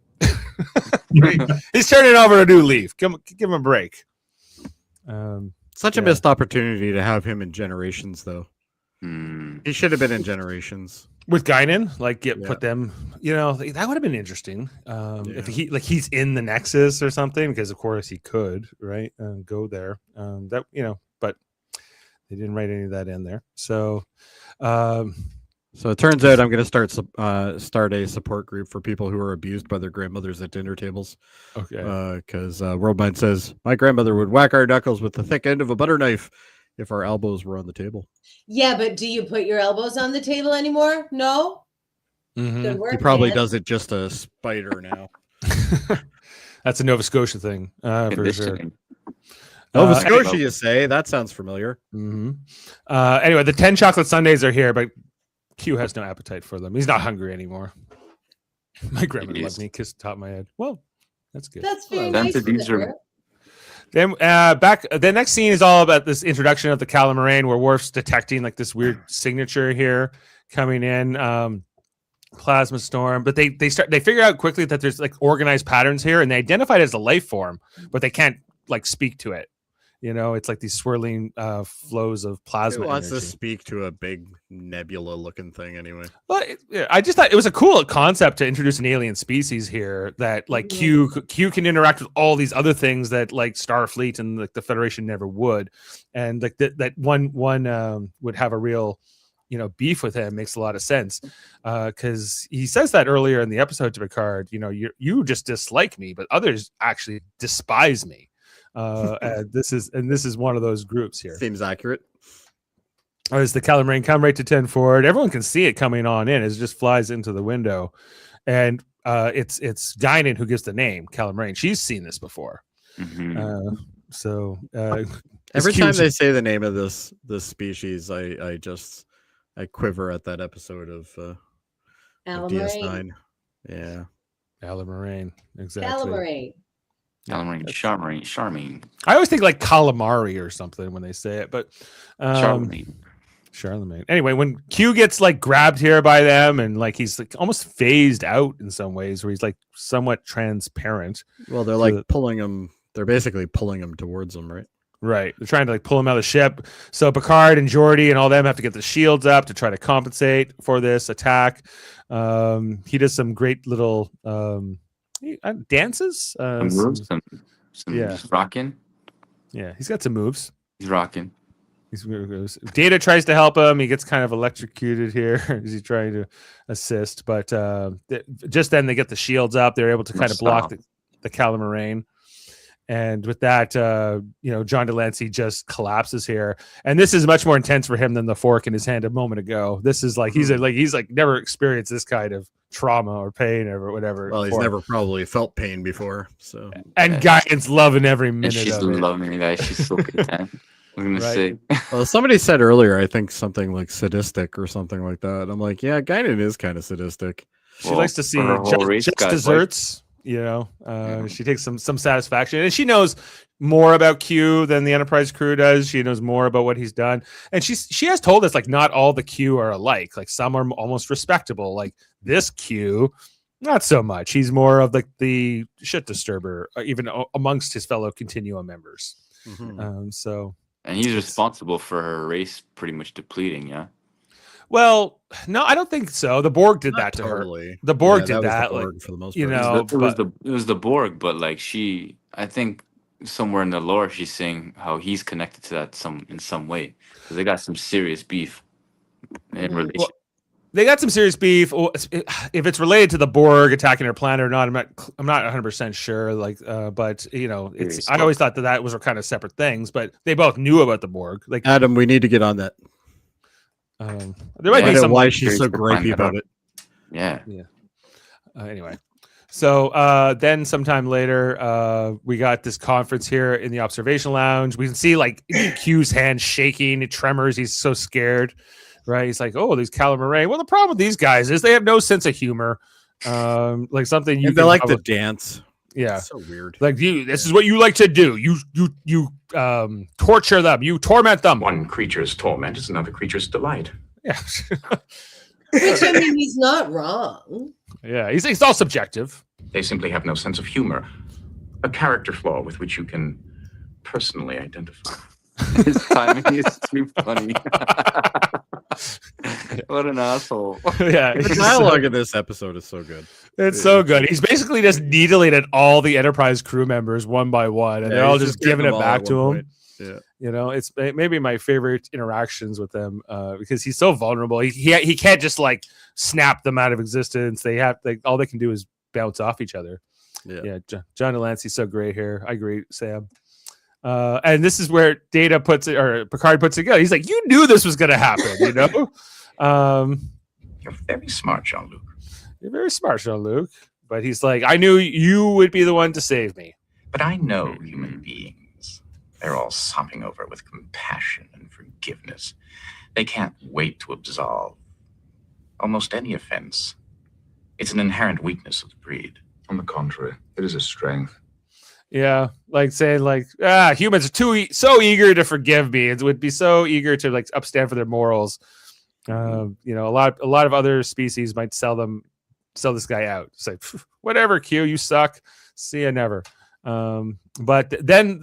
He's turning over a new leaf. Give him a break. Such a missed opportunity to have him in Generations, though. He should have been in Generations with Guinan. Put them. That would have been interesting. If he's in the Nexus or something, because of course he could, right? Go there. But they didn't write any of that in there. So it turns out I'm going to start a support group for people who are abused by their grandmothers at dinner tables. Okay. Because Worldmind says my grandmother would whack our knuckles with the thick end of a butter knife if our elbows were on the table. Yeah, but do you put your elbows on the table anymore? No. Mm-hmm. Good work, He probably man. does it just a spider now. That's a Nova Scotia thing, for sure. Nova Scotia, you say? That sounds familiar. Mm-hmm. Anyway, the 10 chocolate sundaes are here, but Q has no appetite for them. He's not hungry anymore. My grandmother let me kiss the top of my head. Well, that's good. That's very nice. Then the next scene is all about this introduction of the Calamarain, where Worf's detecting like this weird signature here coming in, plasma storm. But they figure out quickly that there's like organized patterns here, and they identify it as a life form, but they can't like speak to it. It's like these swirling flows of plasma. Who wants to energy. speak to a big nebula-looking thing anyway? Well, I just thought it was a cool concept to introduce an alien species here that like Q can interact with all these other things that like Starfleet and like the Federation never would, and like that one would have a real beef with him. Makes a lot of sense because he says that earlier in the episode to Picard. You just dislike me, but others actually despise me. And this is one of those groups here. Seems accurate. As the Calamarain come right to 10 forward, everyone can see it coming on in as it just flies into the window, and it's Guinan who gives the name Calamarain. She's seen this before. Mhm. Every time they say the name of this species, I quiver at that episode of DS9. Yeah, Calamarain, exactly. Calamarain. Charmaine. I always think like calamari or something when they say it, but Charmaine. Anyway, when Q gets like grabbed here by them and like he's like almost phased out in some ways, where he's like somewhat transparent. Well, they're like pulling him. They're basically pulling him towards them, right? Right. They're trying to like pull him out of the ship. So Picard and Jody and all them have to get the shields up to try to compensate for this attack. He does some great little dances. Some just rocking. Yeah, he's got some moves. He's rocking. Data tries to help him. He gets kind of electrocuted here as he's trying to assist. But just then they get the shields up. They're able to kind of block the Calamarain. And with that, John Delancey just collapses here. And this is much more intense for him than the fork in his hand a moment ago. This is like he's never experienced this kind of trauma or pain or whatever. Well, he's never probably felt pain before. So and Guyan's loving every minute. And she's loving it, guys. She's so content. I'm gonna say. Well, somebody said earlier, I think something like sadistic or something like that. I'm like, yeah, Guinan is kind of sadistic. She likes to see just desserts. She takes some satisfaction, and she knows more about Q than the Enterprise crew does. She knows more about what he's done, and she has told us like not all the Q are alike. Like some are almost respectable. Like this Q, not so much. He's more of like the shit disturber, even amongst his fellow Continuum members. And he's responsible for her race pretty much depleting, yeah? Well, no, I don't think so. The Borg did that to her. The Borg did that. Like, for the most part. It was the Borg, but like I think somewhere in the lore, she's saying how he's connected to that in some way. Because they got some serious beef in relation. Well, they got some serious beef. If it's related to the Borg attacking her planet or not, I'm not 100% sure. Like, but I always thought that was kind of separate things. But they both knew about the Borg. Like Adam, we need to get on that. There might be some why she's so gripey about it. Yeah. Anyway, so then sometime later, we got this conference here in the observation lounge. We can see like Q's hand shaking, it tremors. He's so scared. Right, he's like, "Oh, these Calamarain." Well, the problem with these guys is they have no sense of humor. Like something they like to dance. Yeah, it's so weird. Like this is what you like to do. You torture them. You torment them. One creature's torment is another creature's delight. Yeah, which I mean, he's not wrong. Yeah, it's all subjective. They simply have no sense of humor, a character flaw with which you can personally identify. His timing is too funny. What an asshole. Yeah, the dialogue in this episode is so good. It's so good. He's basically just needling at all the Enterprise crew members one by one, and they're all just giving it back to him. Yeah, it's maybe my favorite interactions with them because he's so vulnerable. He can't just like snap them out of existence. All they can do is bounce off each other. Yeah. John Delancey's so great here. I agree, Sam. And this is where Data Picard puts it together. He's like, you knew this was going to happen, You're very smart, Jean-Luc. You're very smart, Jean-Luc. But he's like, I knew you would be the one to save me. But I know human beings. They're all sopping over with compassion and forgiveness. They can't wait to absolve almost any offense. It's an inherent weakness of the breed. On the contrary, it is a strength. Yeah, like saying like humans are so eager to forgive me. It would be so eager to like upstand for their morals. A lot of other species might sell this guy out. It's like whatever, Q, you suck. See ya never. But then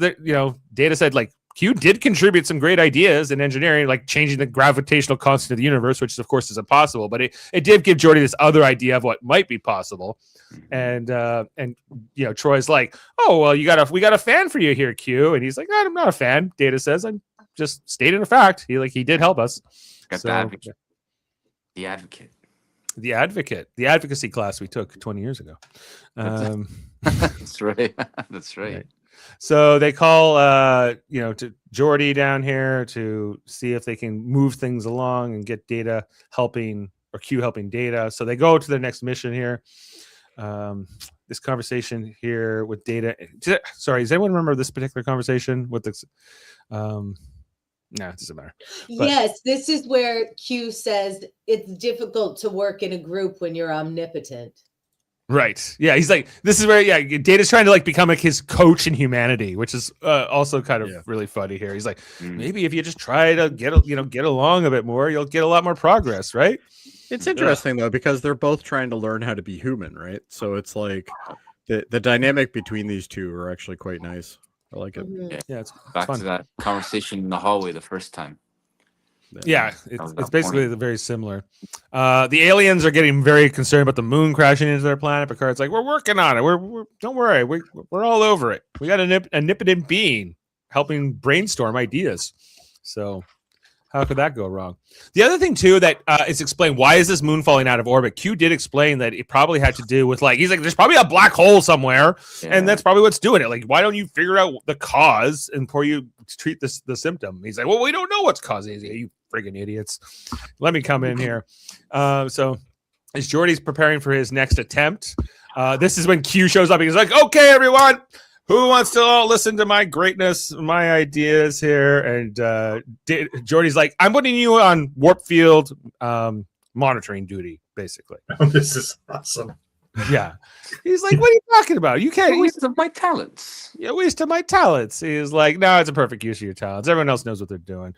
Data said like Q did contribute some great ideas in engineering, like changing the gravitational constant of the universe, which of course is impossible, but it did give Jody this other idea of what might be possible. And Troy's like, oh, well, we got a fan for you here, Q. And he's like, I'm not a fan. Data says, I'm just stating a fact. He did help us. Got the advocate. The advocate. The advocate. The advocacy class we took 20 years ago. That's right. That's right. So they call, to Jody down here to see if they can move things along and get Data helping, or Q helping Data. So they go to their next mission here. This conversation here with Data. Sorry, does anyone remember this particular conversation with this? No, it doesn't matter. But, yes, this is where Q says it's difficult to work in a group when you're omnipotent. Right. Yeah, he's like, this is where, Data's trying to like become like his coach in humanity, which is also kind of really funny here. He's like, maybe if you just try to get along a bit more, you'll get a lot more progress, right? It's interesting though, because they're both trying to learn how to be human, right? So it's like the dynamic between these two are actually quite nice. I like it. Yeah, it's back fun. to that conversation in the hallway the first time. Yeah, it's basically very similar. The aliens are getting very concerned about the moon crashing into their planet. Picard's like, we're working on it. We're don't worry, we're all over it. We got a omnipotent being helping brainstorm ideas. So how could that go wrong? The other thing too that is explained, why is this moon falling out of orbit? Q did explain that it probably had to do with he's like, there's probably a black hole somewhere, and that's probably what's doing it. Like, why don't you figure out the cause and before you treat the symptom? He's like, well, we don't know what's causing it. You friggin' idiots. Let me come in here. So as Jordy's preparing for his next attempt, this is when Q shows up. He's like, okay, everyone, who wants to all listen to my greatness, my ideas here? And Jordy's like, I'm putting you on warp field monitoring duty, basically. Oh, this is awesome. Yeah. He's like, what are you talking about? You can't. Waste of my talents. Yeah, waste of my talents. He's like, no, it's a perfect use of your talents. Everyone else knows what they're doing.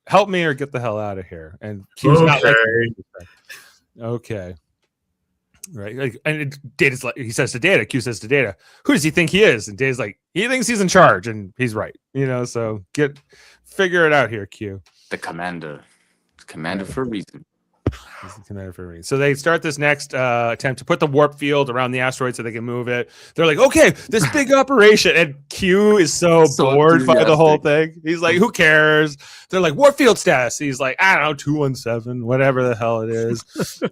Help me or get the hell out of here. And Q's not like, okay. Right. And Data's like, he says to Data, Q says to Data, who does he think he is? And Data's like, he thinks he's in charge, and he's right. So figure it out here, Q. The commander. Commander for a reason. So they start this next attempt to put the warp field around the asteroid so they can move it. They're like, okay, this big operation. And Q is so bored by the whole thing. He's like, who cares? They're like, warp field status. He's like, I don't know, 217, whatever the hell it is.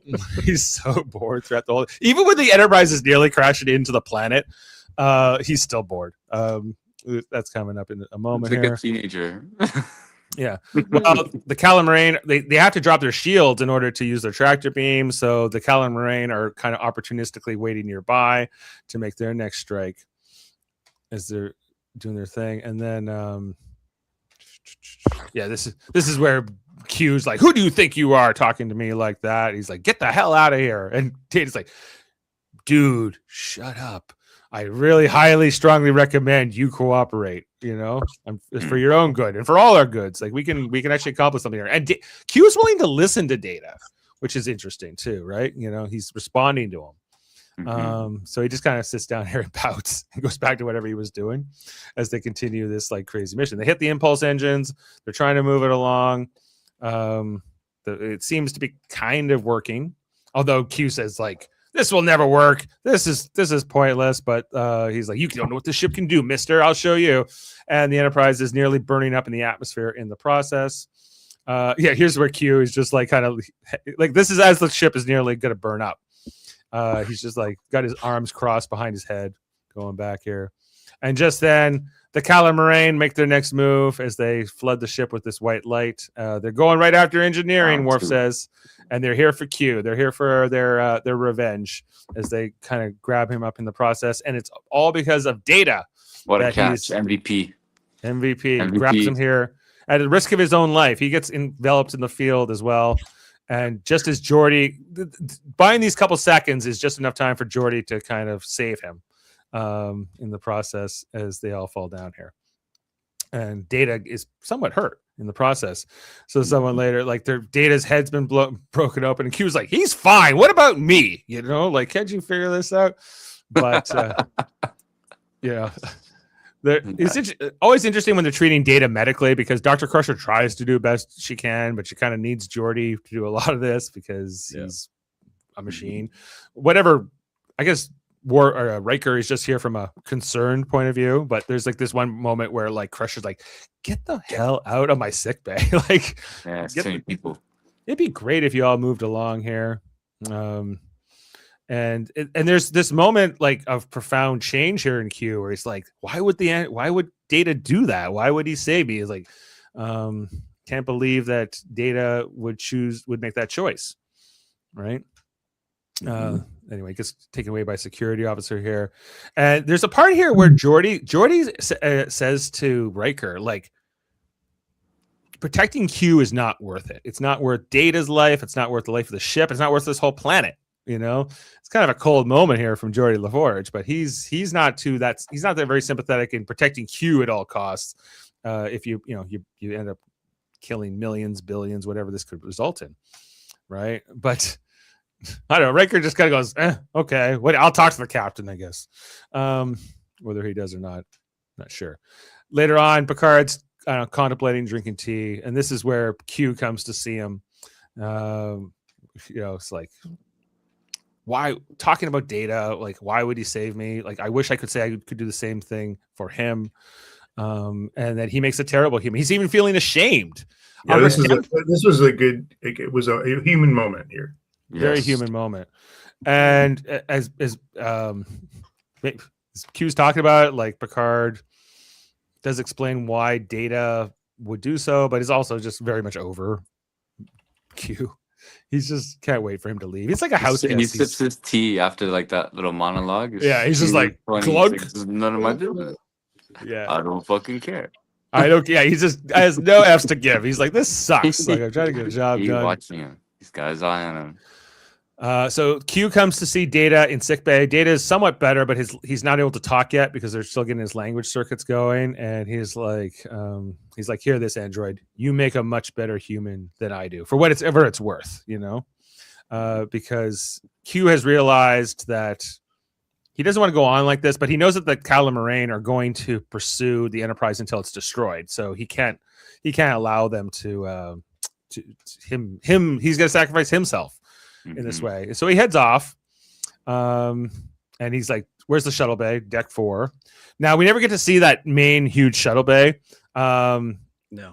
He's so bored throughout the whole. Even when the Enterprise is nearly crashing into the planet, he's still bored. That's coming up in a moment. Like here. A teenager. Yeah. Well, the Calamarain, they have to drop their shields in order to use their tractor beam. So the Calamarain are kind of opportunistically waiting nearby to make their next strike as they're doing their thing. And then, this is where Q's like, who do you think you are talking to me like that? He's like, get the hell out of here. And Data's like, dude, shut up. I really highly, strongly recommend you cooperate. It's for your own good and for all our goods. Like we can actually accomplish something here. And Q is willing to listen to Data, which is interesting too, right? He's responding to him. So he just kind of sits down here and pouts and goes back to whatever he was doing as they continue this like crazy mission. They hit the impulse engines. They're trying to move it along. It seems to be kind of working, although Q says like, this will never work. This is pointless. But he's like, you don't know what this ship can do, mister. I'll show you. And the Enterprise is nearly burning up in the atmosphere in the process. Here's where Q is just like kind of like this is as the ship is nearly going to burn up. He's just like got his arms crossed behind his head going back here. And just then the Calamarain make their next move as they flood the ship with this white light. They're going right after engineering, Worf says. And they're here for Q. They're here for their revenge as they kind of grab him up in the process. And it's all because of Data. What a catch. MVP grabs him here at the risk of his own life. He gets enveloped in the field as well. And just as Jody, buying these couple seconds is just enough time for Jody to kind of save him in the process as they all fall down here. And Data is somewhat hurt in the process. So someone later, like their Data's head's been broken open, and Q's like, he's fine. What about me? Like, can't you figure this out? But It's always interesting when they're treating Data medically because Dr. Crusher tries to do best she can, but she kind of needs Jody to do a lot of this because he's a machine. Whatever, I guess Riker is just here from a concerned point of view, but there's like this one moment where like Crusher's like, get the hell out of my sick bay. Like, it's too many people. It'd be great if you all moved along here. And there's this moment like of profound change here in Q where he's like, why would Data do that? Why would he save me? He's like, can't believe that Data would make that choice. Right. Anyway, gets taken away by security officer here. And there's a part here where Jody says to Riker, like, protecting Q is not worth it. It's not worth Data's life. It's not worth the life of the ship. It's not worth this whole planet. You know, it's kind of a cold moment here from Jody LaForge, but he's not that very sympathetic in protecting Q at all costs. If you end up killing millions, billions, whatever this could result in, right? But I don't know. Riker just kind of goes, okay. I'll talk to the captain, I guess. Whether he does or not sure. Later on, Picard's contemplating drinking tea, and this is where Q comes to see him. It's like, why talking about Data? Like, why would he save me? Like, I wish I could say I could do the same thing for him. And that he makes a terrible human. He's even feeling ashamed. Yeah, this was a good. It was a human moment here. Very human moment. And as Q's talking about it, like Picard does explain why Data would do so, but he's also just very much over Q. He's just can't wait for him to leave. He's like a house guest. He sips his tea after like that little monologue. He's just like, glug. None of my business. Yeah, I don't fucking care. I don't. Yeah, he has no F's to give. He's like, this sucks. Like, I'm trying to get a job done. Watching him. These guys eyeing him. So Q comes to see Data in sickbay. Data is somewhat better, but he's not able to talk yet because they're still getting his language circuits going. And he's like, hear this, android. You make a much better human than I do for whatever it's worth, because Q has realized that he doesn't want to go on like this, but he knows that the Calamarain are going to pursue the Enterprise until it's destroyed. So he can't allow them to him. He's going to sacrifice himself in this way. So he heads off, and he's like, where's the shuttle bay? Deck 4. Now we never get to see that main huge shuttle bay. No,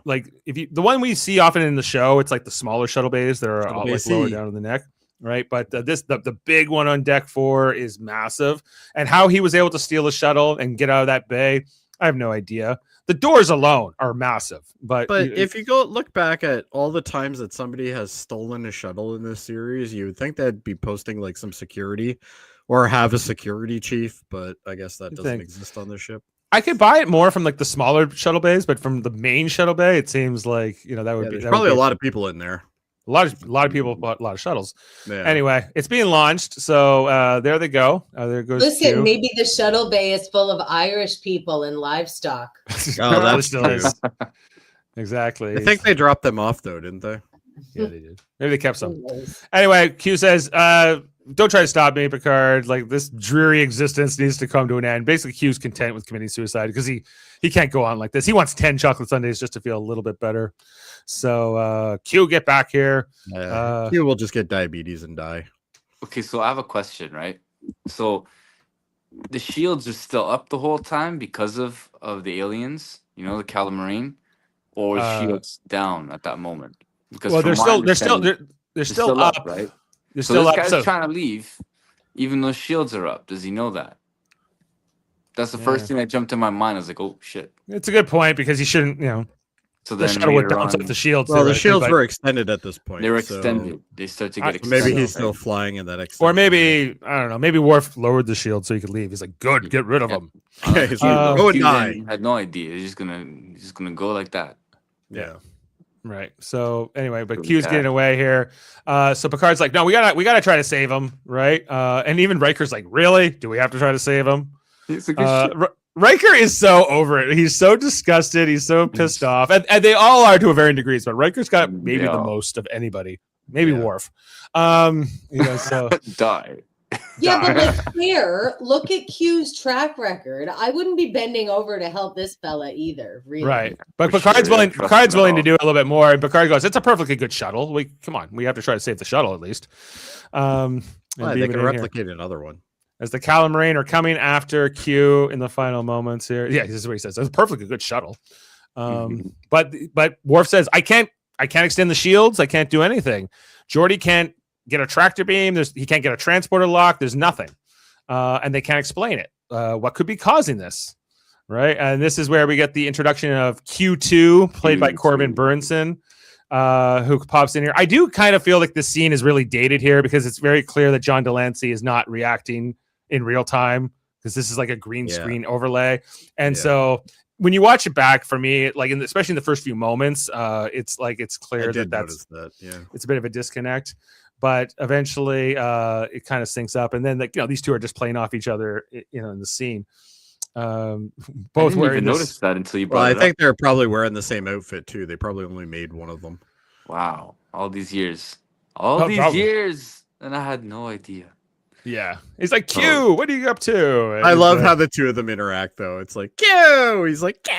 like the one we see often in the show, it's like the smaller shuttle bays that are all like lower down in the neck, right? But the big one on Deck 4 is massive. And how he was able to steal a shuttle and get out of that bay, I have no idea. The doors alone are massive, but if you go look back at all the times that somebody has stolen a shuttle in this series, you would think that'd be posting like some security or have a security chief, but I guess that doesn't exist on the ship. I could buy it more from like the smaller shuttle bays, but from the main shuttle bay, it seems like that would be probably a lot of people in there. A lot of people bought a lot of shuttles. Yeah. Anyway, it's being launched, so there they go. There goes. Listen, Q. maybe the shuttle bay is full of Irish people and livestock. Oh, that still is. Exactly. I think they dropped them off though, didn't they? Yeah, they did. Maybe they kept some. Anyway, Q says, "Don't try to stop me, Picard. Like, this dreary existence needs to come to an end." Basically, Q's content with committing suicide because he can't go on like this. He wants 10 chocolate sundaes just to feel a little bit better. So Q, get back here. Q will just get diabetes and die. Okay, so I have a question, right? So the shields are still up the whole time because of the aliens, the Calamarain, or shields down at that moment? Because they're still up, right? They're so still this up. guy's trying to leave, even though shields are up. Does he know that? That's the first thing that jumped in my mind. I was like, oh shit. It's a good point because he shouldn't, So the shuttle would bounce off the shields. Well, the shields were extended at this point. They were extended. So they start to get extended. Maybe he's still flying in that extended. Or maybe, I don't know, maybe Worf lowered the shield so he could leave. He's like, good, get rid of him. He's go and die. Had no idea. He's just gonna go like that. Yeah. Right. So anyway, but Q's getting away here. So Picard's like, no, we gotta try to save him, right? And even Riker's like, really? Do we have to try to save him? Riker is so over it. He's so disgusted. He's so pissed off, and they all are to a varying degrees. But Riker's got maybe the most of anybody. Maybe Worf. So die. Yeah, but like fair, look at Q's track record. I wouldn't be bending over to help this fella either, really. Right. But For Picard's sure, willing trust Picard's him at willing to all. do a little bit more. And Picard goes, it's a perfectly good shuttle. We have to try to save the shuttle at least. And Well, beam they it can in here. replicate another one. As the Calamarain are coming after Q in the final moments here. Yeah, this is what he says. It's a perfectly good shuttle. But Worf says, I can't extend the shields. I can't do anything. Jody can't get a tractor beam. He can't get a transporter lock. There's nothing. And they can't explain it. What could be causing this? Right. And this is where we get the introduction of Q2, played by Corbin Burnson, who pops in here. I do kind of feel like this scene is really dated here because it's very clear that John Delancey is not reacting in real time because this is like a green screen overlay. And so when you watch it back, for me, like especially in the first few moments, it's clear that's it's a bit of a disconnect. But eventually, it kind of syncs up, and then these two are just playing off each other, in the scene. Both I didn't wearing even this. notice that until you brought Well, I it think up. they're probably wearing the same outfit too. They probably only made one of them. Wow, all these years, Probably. years, and I had no idea. Yeah, he's like, Q, what are you up to? And I love how the two of them interact, though. It's like Q. He's like Q.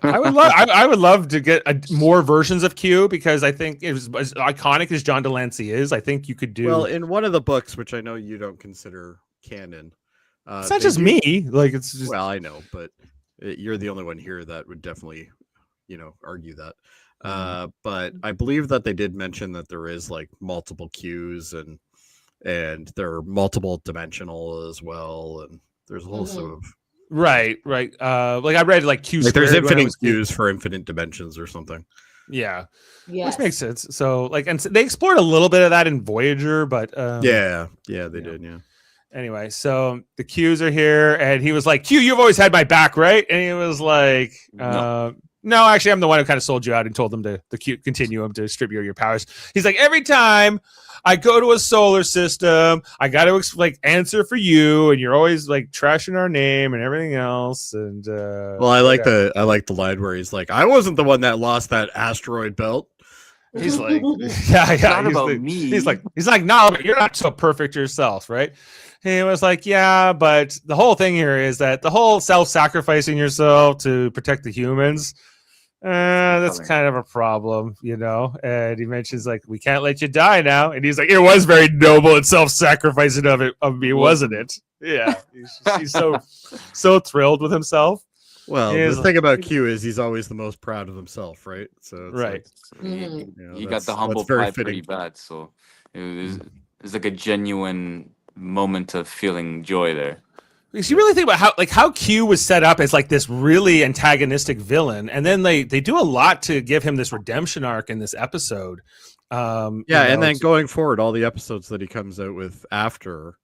I would love to get more versions of Q because I think it was as iconic as John Delancey is. I think you could do. Well, in one of the books, which I know you don't consider canon, it's not just me. Like it's just. Well, I know, but you're the only one here that would definitely, argue that. But I believe that they did mention that there is like multiple Qs and they're multiple dimensional as well, and there's also Right. Like I read like Q. like there's squared when I infinite was- Qs for infinite dimensions or something. Yeah. Yes. Which makes sense. So and they explored a little bit of that in Voyager, but They did. Yeah. Anyway, so the Qs are here, and he was like, Q, you've always had my back, right? And he was like, no, actually, I'm the one who kind of sold you out and told them the Q continuum to distribute your powers. He's like, every time I go to a solar system, I got to answer for you, and you're always like trashing our name and everything else. And Well, I like the line where he's like, I wasn't the one that lost that asteroid belt. He's like, yeah, Not he's about like- me. He's like, no, but you're not so perfect yourself, right? He was like, yeah, but the whole thing here is that the whole self-sacrificing yourself to protect the humans, that's kind of a problem, And he mentions like, we can't let you die now, and he's like, it was very noble and self-sacrificing of me, wasn't it? Yeah, he's so thrilled with himself. Well, He is the thing about Q is he's always the most proud of himself, right? So it's Right. like, He got the humble pie pretty bad, so it was like a genuine moment of feeling joy there. Because you really think about how Q was set up as like this really antagonistic villain, and then they do a lot to give him this redemption arc in this episode. and then going forward, all the episodes that he comes out with after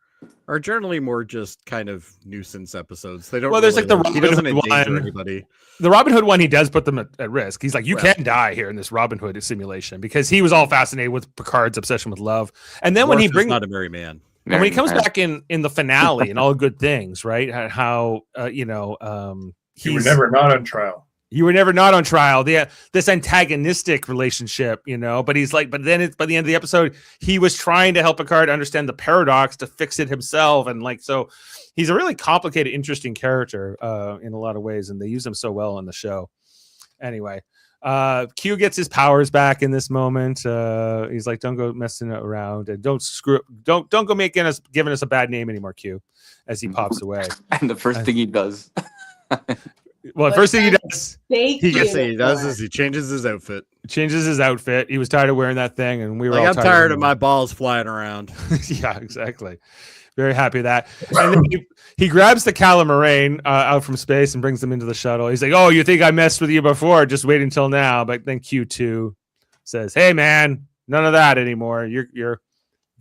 are generally more just kind of nuisance episodes. They don't. Well, there's like the he Robin doesn't Hood endanger one. anybody. The Robin Hood one, he does put them at risk. He's like, you can't die here in this Robin Hood simulation because he was all fascinated with Picard's obsession with love. And then when Worf he is brings, not a merry man. and when he comes back in the finale and all good things, right? How You were he's never not on trial. you were never not on trial. This antagonistic relationship, but he's like, by the end of the episode, he was trying to help Picard understand the paradox to fix it himself, and so he's a really complicated, interesting character in a lot of ways, and they use him so well on the show. Anyway, Q gets his powers back in this moment. He's like, don't go messing around and don't go giving us a bad name anymore, Q, as he pops away. And the first thing he does. Well, the first thing he does, Thank he you. gets He does is he changes his outfit. changes his outfit. He was tired of wearing that thing, and we were Like, all I'm tired of him. my balls flying around. Yeah, exactly. Very happy with that. And then he grabs the Calamarain out from space and brings them into the shuttle. He's like, "Oh, you think I messed with you before? Just wait until now." But then Q2 says, "Hey, man, none of that anymore. You're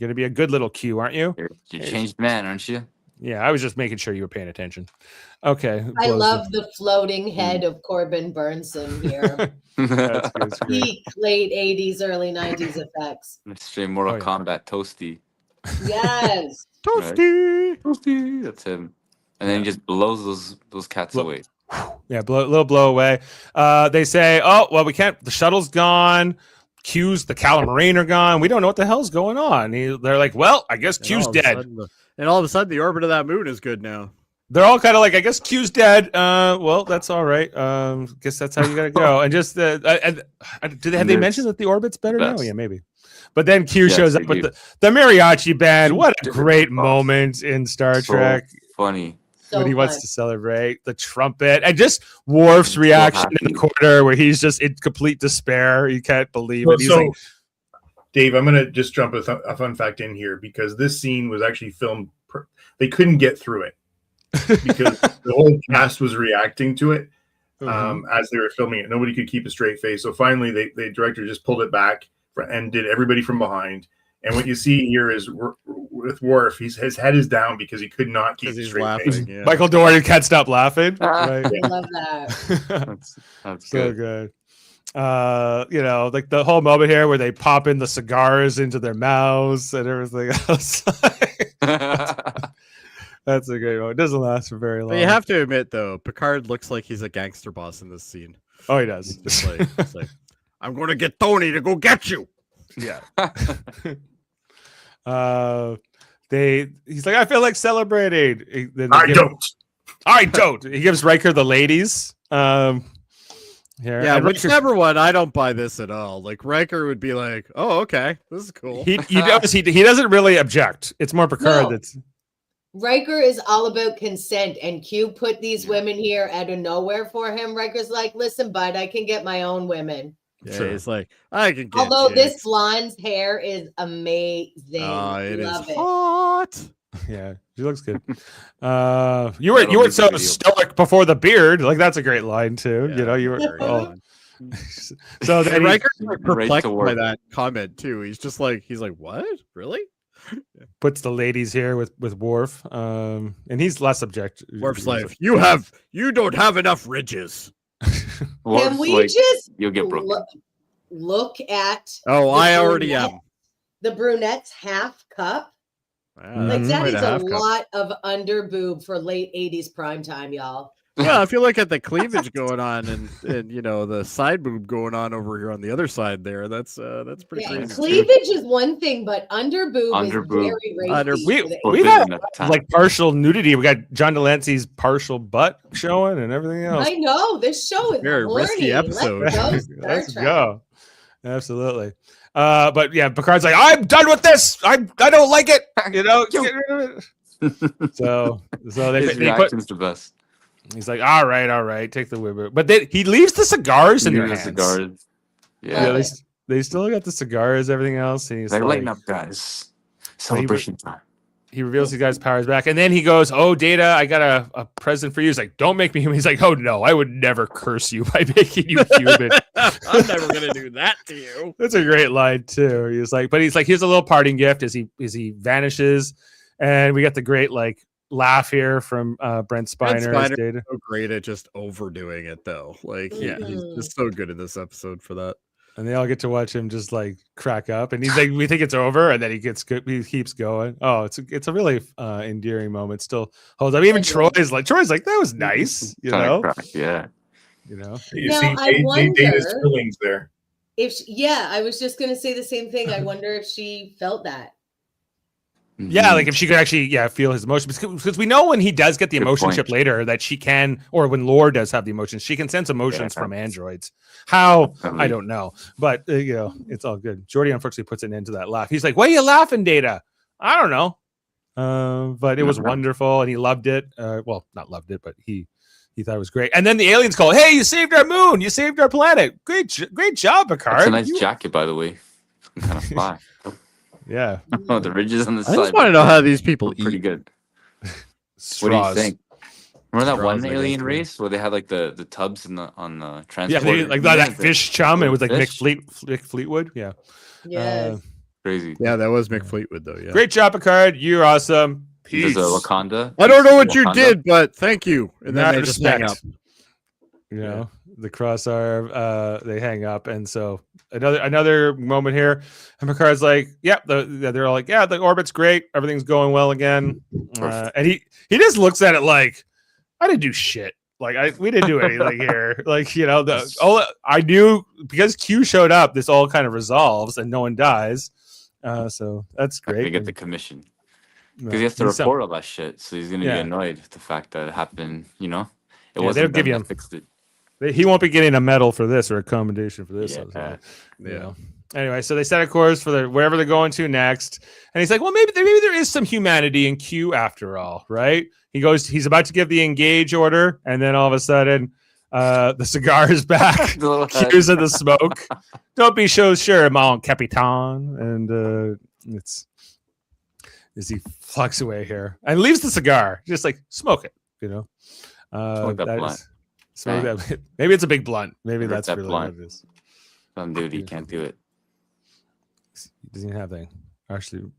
gonna be a good little Q, aren't you?" You changed man, aren't you? Yeah, I was just making sure you were paying attention. Okay. I love the floating head of Corbin Burnson here. That's good. It's great. Peak late 80s, early 90s effects. Straight Mortal Oh, yeah. Kombat toasty. Yes. Toasty. Toasty. That's him. And then he just blows those cats Look. away. Yeah, little blow away. They say, "Oh, well, we can't. The shuttle's gone. Q's, the Calamarain are gone. We don't know what the hell's going on. They're like, well, I guess Q's dead. And all of a sudden, the orbit of that moon is good now. They're all kind of like, I guess Q's dead. Well, that's all right. Guess that's how you got to go. And just, have they mentioned that the orbit's better now? Yeah, maybe. But then Q shows up with the mariachi band. What a great moment in Star Trek. Funny. When he wants to celebrate the trumpet, and just Worf's reaction in the corner where he's just in complete despair. You can't believe it. He's like, Dave, I'm going to just jump a fun fact in here because this scene was actually filmed. They couldn't get through it because the whole cast was reacting to it as they were filming it. Nobody could keep a straight face. So finally, the director just pulled it back and did everybody from behind. And what you see here is with Worf, his head is down because he could not keep a straight face. Yeah. Michael Doran can't stop laughing. Right? I love that. That's so good. Like the whole moment here where they pop in the cigars into their mouths and everything else. That's a great one. It doesn't last for very long. But you have to admit, though, Picard looks like he's a gangster boss in this scene. Oh, he does. He's just like, I'm going to get Tony to go get you. Yeah. He's like, I feel like celebrating. I don't. He gives Riker the ladies. Here. Yeah, whichever one, I don't buy this at all. Like Riker would be like, "Oh, okay, this is cool." He doesn't really object. It's more Picard that's. Riker is all about consent, and Q put these women here out of nowhere for him. Riker's like, "Listen, bud, I can get my own women." Yeah, it's like I can get. Although this blonde's hair is amazing. Oh, it Love is hot. Yeah, she looks good. You were so stoic before the beard. Like that's a great line too. Yeah, you were. So then Riker's like perplexed by that comment too. He's like, what? Really? Puts the ladies here with Worf, and he's less objective. Worf's like, you don't have enough ridges. Can we just you'll get broken. Look at? Oh, I already am. The brunette's half cup. Like that is a lot of under boob for late 80s prime time, y'all. Yeah, if you look at the cleavage going on and the side boob going on over here on the other side there, that's pretty crazy. Cleavage is one thing, but under boob is very racy. We got like partial nudity. We got John Delancey's partial butt showing and everything else. I know this show is very risky episode. Let's go. Absolutely. But yeah, Picard's like, I'm done with this. I don't like it. So they put the best. He's like, all right, take the whip. But then he leaves the cigars in their hands. Cigars. Yeah, they still got the cigars, everything else. And he's like, like, lighten up, guys. Celebration time. He reveals he got his powers back, and then he goes, "Oh, Data, I got a present for you." He's like, "Don't make me human." He's like, "Oh no, I would never curse you by making you human." I'm never gonna do that to you. That's a great line too. He's like, here's a little parting gift as he vanishes, and we got the great laugh here from Brent Spiner. Data. So great at just overdoing it though. Like, yeah, he's just so good in this episode for that. And they all get to watch him just crack up, and he's like, "We think it's over," and then he keeps going. Oh, it's a really endearing moment. Still holds up. Even Troy's like, "That was nice," Yeah. You see Data's feelings there. I was just gonna say the same thing. I wonder if she felt that. Yeah, if she could actually, feel his emotions, because we know when he does get the emotion chip later that she can, or when Lore does have the emotions, she can sense emotions from androids. How I don't know, but it's all good. Jody unfortunately puts an end to that laugh. He's like, "Why are you laughing, Data?" I don't know, but it was wonderful, and he loved it. Well, not loved it, but he thought it was great. And then the aliens call, "Hey, you saved our moon! You saved our planet! Great job, Picard." It's a nice jacket, by the way. Kind of fly. Yeah. Oh, the ridges on the side. I just want to know how these people eat. Pretty good. Straws. What do you think? Remember that one Straws, alien race where they had the tubs on the transport? Yeah, that fish chum, and it was like Mick Fleetwood. Yeah. Yeah. Crazy. Yeah, that was Mick Fleetwood though. Yeah. Great job, Picard. You're awesome. Peace. There's a Wakanda. I don't know what you did, but thank you. And then they just hang up. The cross arm, they hang up, and so another moment here, and Picard's like, they're all like, "Yeah, the orbit's great, everything's going well again," and he just looks at it like, "I didn't do shit. Like we didn't do anything here. Like, I knew because Q showed up, this all kind of resolves and no one dies. So that's great. They get the commission because he has to report all that shit. So he's gonna be annoyed with the fact that it happened. It wasn't them that fixed it. He won't be getting a medal for this or a commendation for this. Anyway, so they set a course for wherever they're going to next, and he's like, "Well, maybe there is some humanity in Q after all, right?" He's about to give the engage order, and then all of a sudden, the cigar is back. Q's in the smoke. Don't be so sure, mon capitan, and it's as he flux away here and leaves the cigar, just like smoke it, Smoke that blunt. Maybe it's a big blunt. Maybe that's that really blunt. what it is. Some dude, he can't do it. He doesn't have anything. Actually,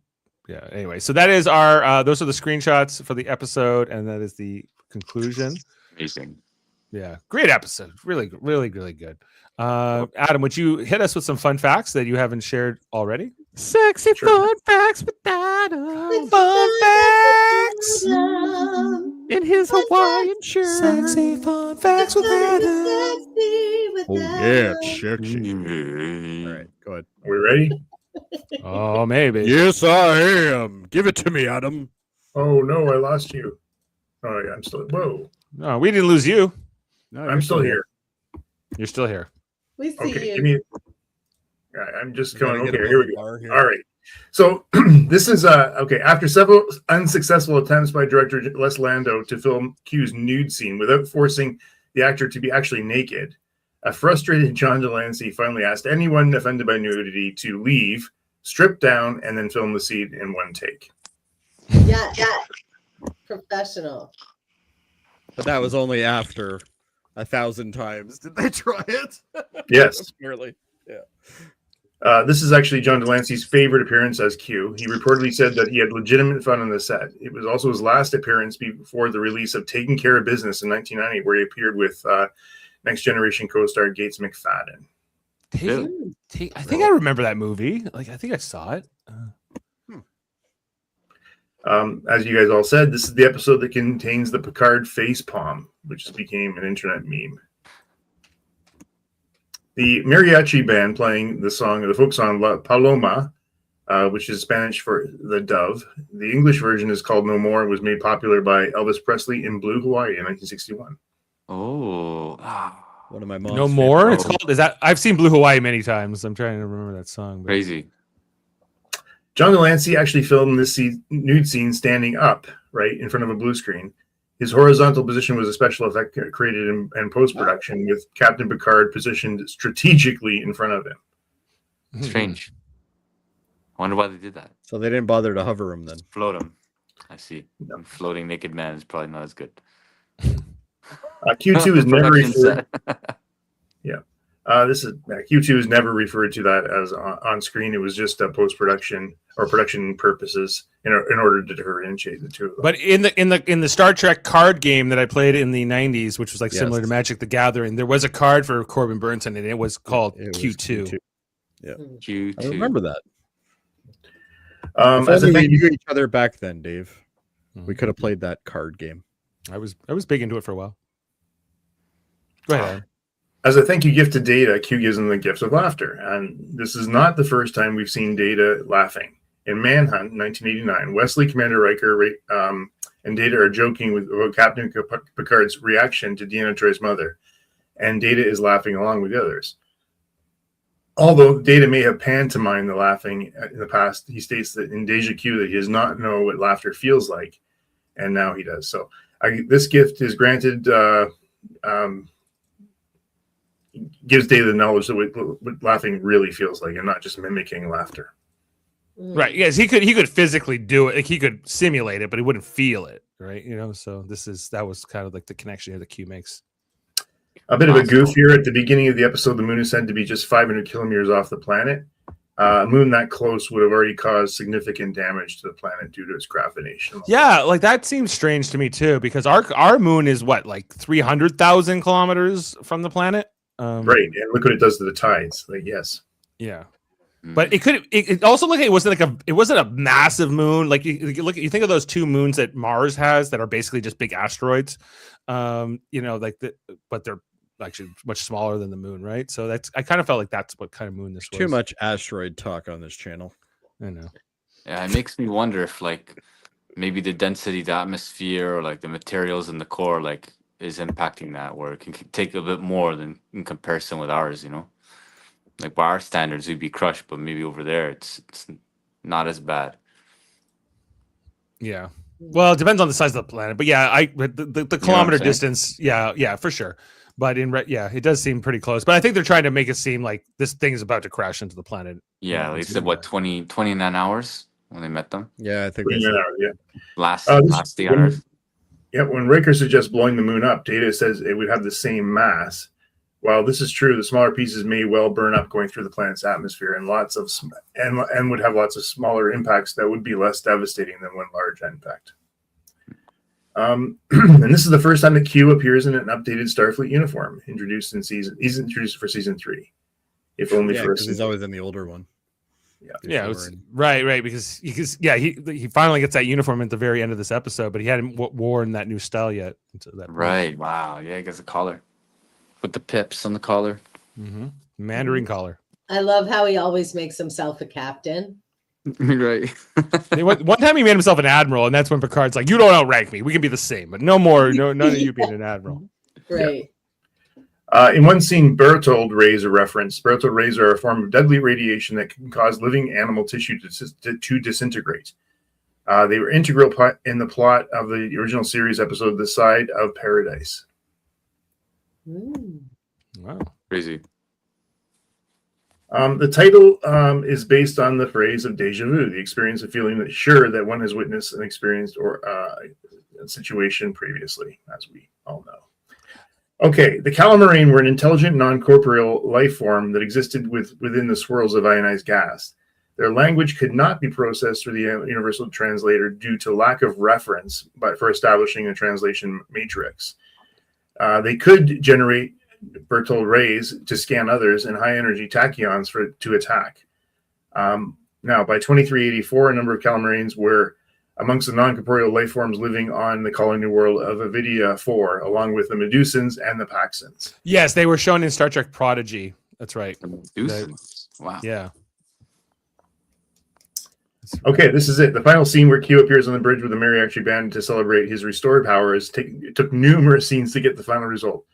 yeah. Anyway, so that is our. Those are the screenshots for the episode, and that is the conclusion. Amazing. Yeah, great episode. Really, really, really good. Adam, would you hit us with some fun facts that you haven't shared already? Sexy fun facts with Adam. Fun facts in his Hawaiian shirt. Sexy fun facts with Adam. Oh yeah, sexy. All right, go ahead. Are we ready? Oh, maybe. Yes, I am. Give it to me, Adam. Oh no, I lost you. Oh yeah, I'm still. Whoa. No, we didn't lose you. No, I'm still here. You're still here. We see Okay, you. give me. I'm just going. Gotta get Okay, here we go. bar here. All right. So this is okay. After several unsuccessful attempts by director Les Lando to film Q's nude scene without forcing the actor to be actually naked, a frustrated John Delancey finally asked anyone offended by nudity to leave, strip down, and then film the scene in one take. Yeah. Professional. But that was only after 1,000 times did they try it. Yes. Apparently. Yeah. This is actually John Delancey's favorite appearance as Q. He reportedly said that he had legitimate fun on the set. It was also his last appearance before the release of Taking Care of Business in 1990, where he appeared with Next Generation co-star Gates McFadden. I think I remember that movie. Like, I think I saw it. As you guys all said, this is the episode that contains the Picard face palm, which became an internet meme. The mariachi band playing the folk song La Paloma, which is Spanish for the dove. The English version is called No More. It was made popular by Elvis Presley in Blue Hawaii in 1961. Oh, one of my mom's No More. favorites. It's called. Is that? I've seen Blue Hawaii many times. I'm trying to remember that song. But... Crazy. John Delancey actually filmed this nude scene standing up, right in front of a blue screen. His horizontal position was a special effect created in post-production with Captain Picard positioned strategically in front of him. Strange. I wonder why they did that. So they didn't bother to hover him then. Float him. I see. No. Floating naked man is probably not as good. Q2 is never Production referred. set. Yeah, Q2 is never referred to that as on screen. It was just a post-production or production purposes in order to differentiate the two of them. But in the Star Trek card game that I played in the 90s, which was like similar to Magic the Gathering, there was a card for Corbin Burnson, and it was called Q2. Yeah, Q2. I remember that. As a we thank you, knew each other back then, Dave. We could have played that card game. I was big into it for a while. Go ahead, Adam. as a thank you gift to Data, Q gives him the gift of laughter, and this is not the first time we've seen Data laughing. In Manhunt, 1989, Wesley, Commander Riker, and Data are joking about Captain Picard's reaction to Deanna Troy's mother, and Data is laughing along with the others. Although Data may have pantomimed the laughing in the past, he states that in Deja Q that he does not know what laughter feels like, and now he does. So this gift is granted, gives Data the knowledge of what laughing really feels like, and not just mimicking laughter. Right. Yes, he could physically do it. Like he could simulate it, but he wouldn't feel it. Right. So that was kind of like the connection here that Q makes. A bit of a goof here. At the beginning of the episode, the moon is said to be just 500 kilometers off the planet. A moon that close would have already caused significant damage to the planet due to its gravitation. Yeah, like that seems strange to me too, because our moon is what, like 300,000 kilometers from the planet. Right, and look what it does to the tides. Like, yes. Yeah. But it also looked like it wasn't a massive moon. Like you think of those two moons that Mars has that are basically just big asteroids. But they're actually much smaller than the moon, right? So I kind of felt like that's what kind of moon this was. Too much asteroid talk on this channel. I know. Yeah, it makes me wonder if like maybe the density of the atmosphere or like the materials in the core like is impacting that, where it can take a bit more than in comparison with ours, Like by our standards, we'd be crushed, but maybe over there, it's not as bad. Yeah. Well, it depends on the size of the planet, but yeah, the kilometer distance, yeah, for sure. But it does seem pretty close. But I think they're trying to make it seem like this thing is about to crash into the planet. Yeah, they said 29 hours when they met them. Yeah, I think last day on Earth. Yeah, when Riker suggests blowing the moon up, Data says it would have the same mass. While this is true, the smaller pieces may well burn up going through the planet's atmosphere, and would have lots of smaller impacts that would be less devastating than one large impact. And this is the first time that Q appears in an updated Starfleet uniform, introduced for season 3, if only for a season. He's always in the older one. Yeah, right, because he finally gets that uniform at the very end of this episode, but he hadn't worn that new style yet. Right. Wow. Yeah, he gets a collar. With the pips on the collar. Mm-hmm. Mandarin collar. I love how he always makes himself a captain. Right. One time he made himself an admiral, and that's when Picard's like, "You don't outrank me. We can be the same, but none of you being an admiral." Right. Yeah. In one scene, Berthold rays a reference. Berthold rays are a form of deadly radiation that can cause living animal tissue to disintegrate. They were integral in the plot of the original series episode, The Side of Paradise. Wow. Crazy. The title is based on the phrase of deja vu, the experience of feeling sure that one has witnessed an experienced or a situation previously, as we all know. Okay, the Calamarain were an intelligent, non-corporeal life form that existed within the swirls of ionized gas. Their language could not be processed through the universal translator due to lack of reference, but for establishing a translation matrix. They could generate Berthold rays to scan others and high-energy tachyons to attack. Now, by 2384, a number of Calamarains were amongst the non-corporeal life forms living on the colony world of Avidia IV, along with the Medusans and the Paxons. Yes, they were shown in Star Trek Prodigy. That's right. The Medusans. Wow. Yeah. Okay, this is it. The final scene where Q appears on the bridge with the mariachi band to celebrate his restored powers. It took numerous scenes to get the final result.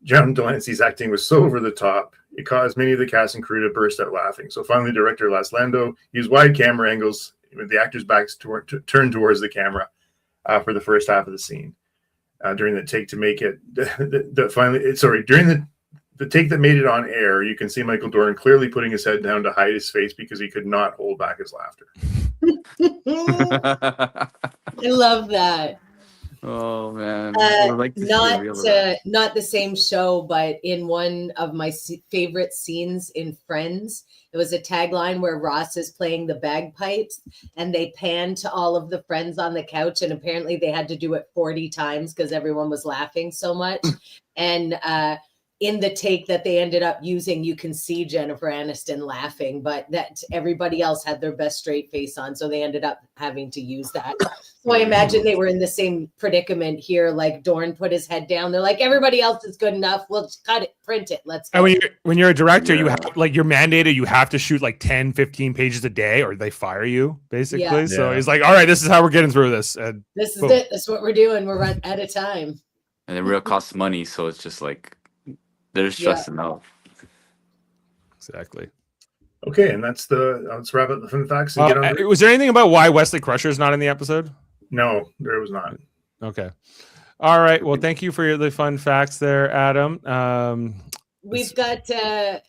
John Delancey's acting was so over the top, it caused many of the cast and crew to burst out laughing. So finally, director Las Lando used wide camera angles with the actors' backs turned towards the camera for the first half of the scene. During the take to make it, during the take that made it on air, you can see Michael Dorn clearly putting his head down to hide his face because he could not hold back his laughter. I love that. Oh man, not the same show, but in one of my favorite scenes in Friends, it was a tagline where Ross is playing the bagpipes, and they pan to all of the friends on the couch, and apparently they had to do it 40 times because everyone was laughing so much. And in the take that they ended up using, you can see Jennifer Aniston laughing, but that everybody else had their best straight face on, so they ended up having to use that. So I imagine they were in the same predicament here. Like Dorn put his head down. They're like, everybody else is good enough. We'll just cut it, print it. Let's go. And when you're a director, you have you're mandated. You have to shoot like 10, 15 pages a day, or they fire you basically. Yeah. So he's like, all right, this is how we're getting through this. And this is it. That's what we're doing. We're running out of time. And it real costs money, so it's just like they're stressing out. Exactly. Okay, and let's wrap up the fun facts. And was there anything about why Wesley Crusher is not in the episode? No, there was not. Okay. All right. Well, thank you for the fun facts there, Adam. We've got a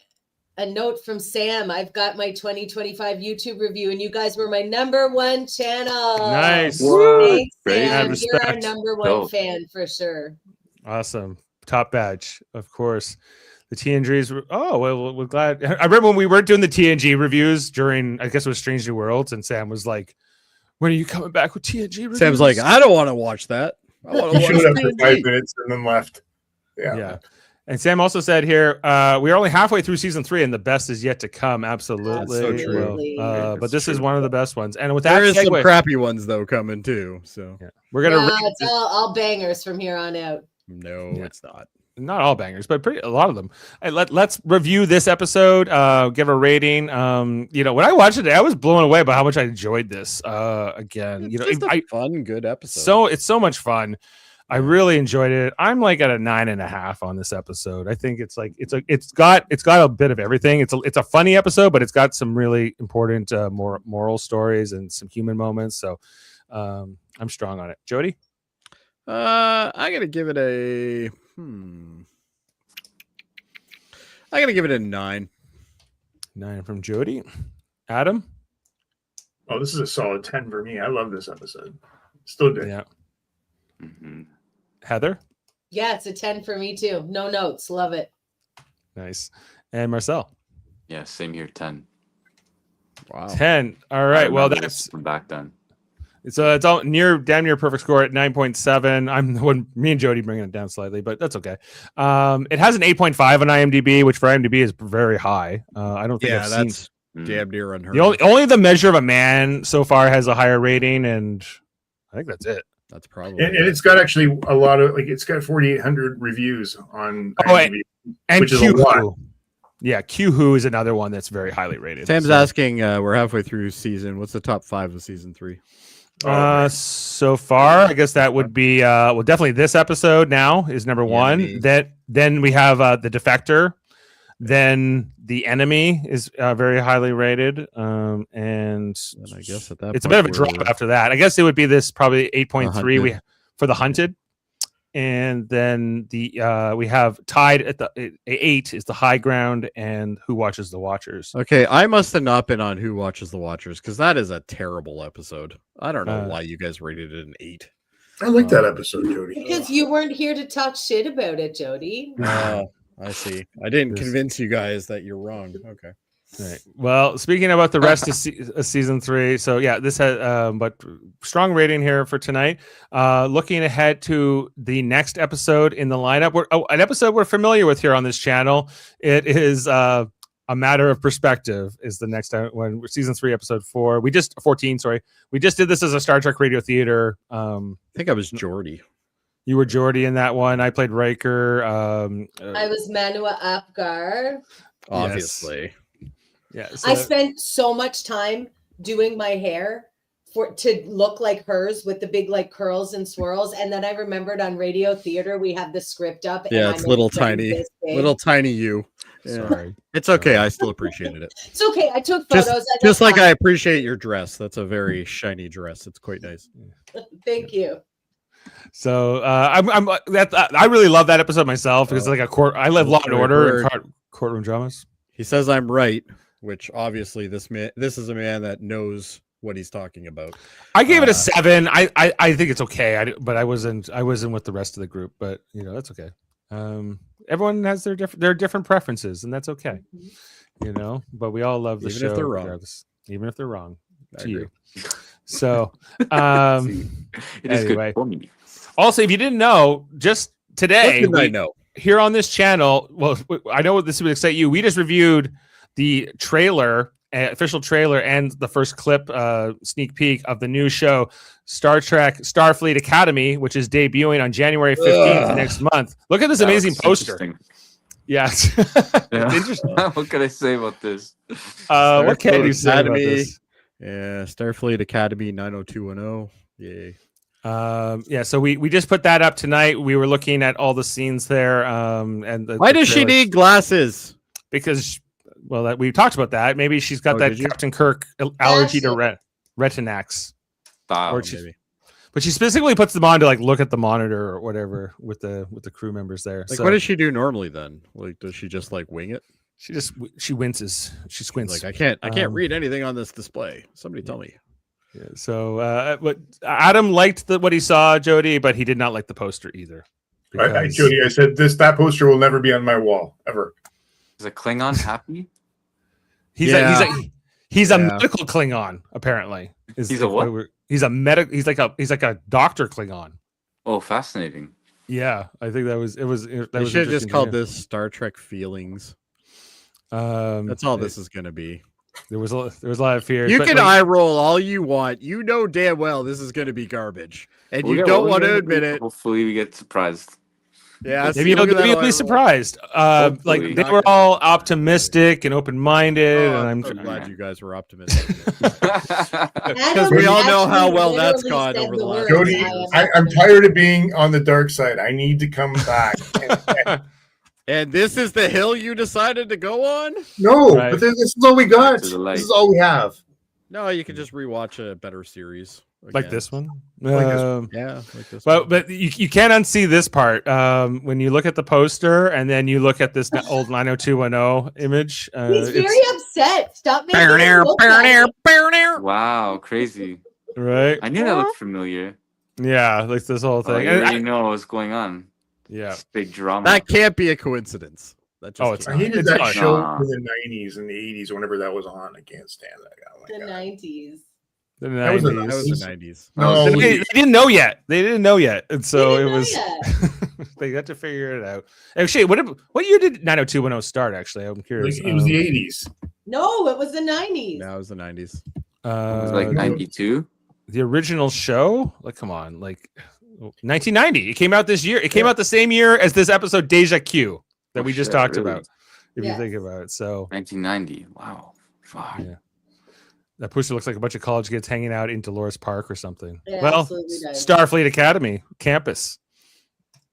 note from Sam. I've got my 2025 YouTube review, and you guys were my #1 channel. Nice. Thanks, Great. Sam. You're our #1 fan for sure. Awesome. Top badge, of course. The TNGs were, we're glad. I remember when we weren't doing the TNG reviews during, I guess it was Strange New Worlds, and Sam was like, when are you coming back with TNG reviews? Sam's like, I don't want to watch that. I want to watch showed up for 5 minutes and then left. Yeah. And Sam also said here, we are only halfway through season 3, and the best is yet to come. Absolutely. So true. But this is one of the best ones. And with that, there is some crappy ones though coming too. So we're gonna. It's all bangers from here on out. No, it's not. Not all bangers, but a lot of them. Let's review this episode. Give a rating. When I watched it, I was blown away by how much I enjoyed this. Again, It's a fun, good episode. It's so much fun. I really enjoyed it. I'm like at a 9.5 on this episode. I think it's got a bit of everything. It's a funny episode, but it's got some really important moral stories and some human moments. So I'm strong on it. Jody, I gotta give it a. I gotta give it a 9. 9 from Jody. Adam. Oh, this is a solid 10 for me. I love this episode. Still good. Yeah. Heather. Yeah, it's a 10 for me too. No notes. Love it. Nice. And Marcel. Yeah, same here. 10. Wow. 10. All right. Well, that's from back then. It's all damn near perfect score at 9.7. Me and Jody bringing it down slightly, but that's okay. It has an 8.5 on IMDb, which for IMDb is very high. I don't think I've that's damn near unheard. Only the Measure of a Man so far has a higher rating, and I think that's it. That's probably and it's got actually a lot of it's got 4,800 reviews on IMDb, which is a lot. Yeah, Q Who is another one that's very highly rated. Sam's asking, we're halfway through season. What's the top 5 of season 3? So far, I guess that would be definitely this episode now is number 1. Then we have the Defector. Then The Enemy is very highly rated, and I guess at that it's a bit of a drop after that. I guess it would be this probably 8.3 for The Hunted, and then we have tied at the 8 is The High Ground and Who Watches the Watchers. Okay, I must have not been on Who Watches the Watchers because that is a terrible episode. I don't know why you guys rated it an 8. I like that episode, Jody. Because you weren't here to talk shit about it, Jody. I see. I didn't convince you guys that you're wrong. Okay. All right. Well, speaking about the rest of season 3, so yeah, this has but strong rating here for tonight. Looking ahead to the next episode in the lineup, an episode we're familiar with here on this channel. It is A Matter of Perspective is the next time when season 3, episode 4. 14. Sorry, we just did this as a Star Trek Radio Theater. I think I was Geordi. You were Geordi in that one. I played Riker. I was Manua Apgar. Obviously. Yeah. I spent so much time doing my hair to look like hers with the big like curls and swirls. And then I remembered on Radio Theater we have the script up. Yeah, it's little tiny you. Yeah. Sorry. It's okay. I still appreciated it. It's okay. I took photos. Just like I appreciate your dress. That's a very shiny dress. It's quite nice. Thank you. So I really love that episode myself because it's like I love Law and Order and courtroom dramas. He says I'm right, which obviously this is a man that knows what he's talking about. I gave it a 7. I think it's okay. But I wasn't with the rest of the group. But that's okay. Everyone has their different preferences, and that's okay. But we all love the show, if they're wrong. regardless. Even if they're wrong to you. It So is anyway. good for me. Also, if you didn't know, just today, I know here on this channel, well, I know this would excite you. We just reviewed the trailer, official trailer, and the first clip, sneak peek of the new show, Star Trek Starfleet Academy, which is debuting on January 15th next month. Look at this amazing poster. Yeah. It's interesting. What can I say about this? What can you say about this? Yeah, Starfleet Academy 90210. Yay. So we just put that up tonight. We were looking at all the scenes there. Why does she need glasses? Because, we talked about that. Maybe she's got that Captain Kirk allergy to Retinax. But she specifically puts them on to look at the monitor or whatever with the crew members there. What does she do normally then? Does she just wing it? She winces. She squints. I can't read anything on this display. Somebody tell me. Yeah, so, but Adam liked what he saw, Jody, but he did not like the poster either. Jody, I said that poster will never be on my wall ever. Is a Klingon happy? He's a medical Klingon. Apparently, he's a what? He's a medic. He's like a doctor Klingon. Oh, fascinating. Yeah, I think that was it. They should have just called this Star Trek Feelings. That's all this is going to be. There was a lot of fear. You can eye roll all you want. You know damn well this is going to be garbage, and you don't want to admit it. Hopefully, we get surprised. Yeah, maybe you'll be surprised. Like they were all optimistic and open-minded, and I'm so glad you guys were optimistic because we all know how well that's gone over the last. Jody, I'm tired of being on the dark side. I need to come back. And this is the hill you decided to go on? No, right. But this is all we got. This is all we have. No, you can just rewatch a better series. Again. Like this one? Yeah, like this one. But you can't unsee this part. When you look at the poster and then you look at this old 90210 image. He's very upset. Stop making him look Wow, crazy. Right? I knew that looked familiar. Yeah, like this whole thing. You already know what's going on. Yeah, big drama. That can't be a coincidence. That just I hated that show in the 90s and the 80s, whenever that was on. I can't stand that guy. The 90s. The 90s. That was the 90s. No, they didn't know yet. They didn't know yet, and so it was. They got to figure it out. Actually, what year did 90210 start? Actually, I'm curious. It was the 80s. No, it was the 90s. No, it was the 90s. It was like 92. The original show, like, come on, like 1990. It came out this year. It came out the same year as this episode Deja Q that we just talked about. If you think about it, so 1990. Wow, fuck. Yeah. That poster looks like a bunch of college kids hanging out in Dolores Park or something. Yeah, well, Starfleet Academy campus.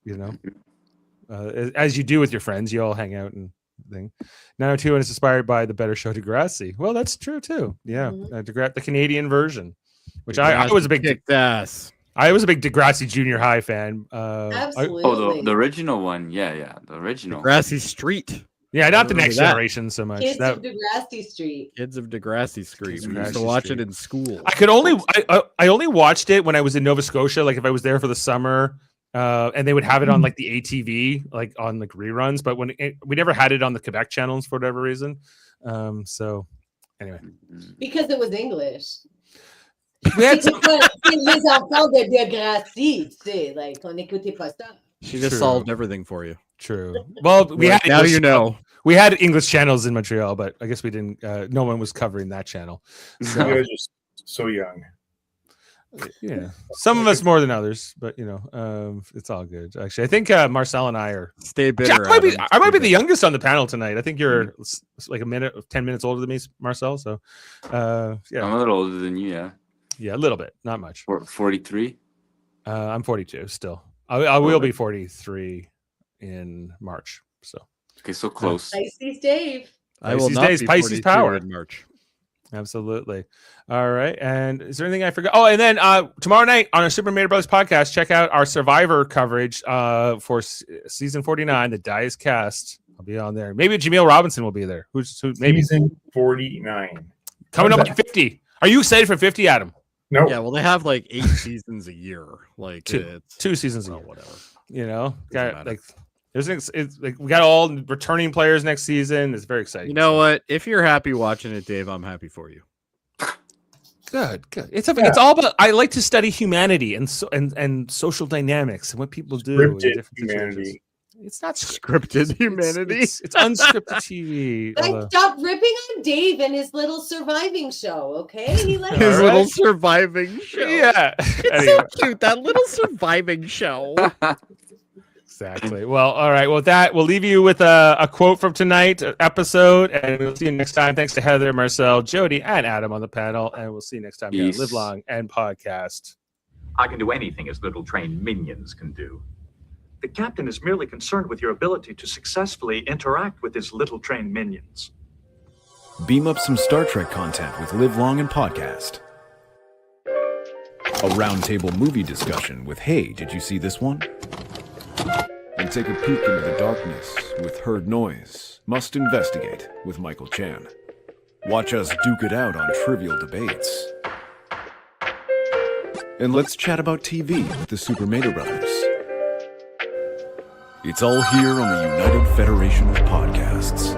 You know, as you do with your friends, you all hang out and thing. 902 is inspired by the better show Degrassi. Well, that's true too. Yeah, the Canadian version, which I was a big ass. I was a big Degrassi Junior High fan. Absolutely. The original one. Yeah, the original. Degrassi Street. Yeah, not the next generation so much. Kids of Degrassi Street. Kids of Degrassi Street. We used to watch it in school. I only watched it when I was in Nova Scotia, like if I was there for the summer, and they would have it on like the ATV, like on like reruns. But we never had it on the Quebec channels for whatever reason. So anyway, because it was English. We had les enfants de Degrassi, like on n'écoutait pas ça. She just solved everything for you. True. Well, we had now you know. We had English channels in Montreal, but I guess we didn't. No one was covering that channel. So. You guys are so young. Yeah, some of us more than others, but you know, it's all good. Actually, I think Marcel and I are. Stay bitter. I might be the youngest on the panel tonight. I think you're like 10 minutes older than me, Marcel. So, yeah, I'm a little older than you. Yeah, a little bit, not much. 43. I'm 42 still. I will be 43 in March. So okay, so close. Pisces Dave. I will not be Pisces power in March. Absolutely. All right. And is there anything I forgot? Oh, and then tomorrow night on our Super Mario Bros. Podcast, check out our Survivor coverage for season 49, the Dice Cast. I'll be on there. Maybe Jameel Robinson will be there. Maybe season 49 coming up on 50. Are you excited for 50, Adam? No. Yeah, well, they have like 8 seasons a year. Like two seasons a year. Whatever. You know, we got all returning players next season. It's very exciting. You know what? If you're happy watching it, Dave, I'm happy for you. Good. It's all about. I like to study humanity and social dynamics and what people do. Scripted humanity. It's not scripted humanity. It's unscripted TV. Stop ripping on Dave and his little surviving show, okay? He likes his little surviving show. Yeah. It's so cute, that little surviving show. Exactly. Well, all right. Well, with that, we'll leave you with a quote from tonight's episode, and we'll see you next time. Thanks to Heather, Marcel, Jody, and Adam on the panel, and we'll see you next time here on Live Long and Podcast. I can do anything as little trained minions can do. The captain is merely concerned with your ability to successfully interact with his little trained minions. Beam up some Star Trek content with Live Long and Podcast. A roundtable movie discussion with Hey, did you see this one? And take a peek into the darkness with Heard Noise, Must Investigate with Michael Chan. Watch us duke it out on trivial debates. And let's chat about TV with the Super Mario Brothers. It's all here on the United Federation of Podcasts.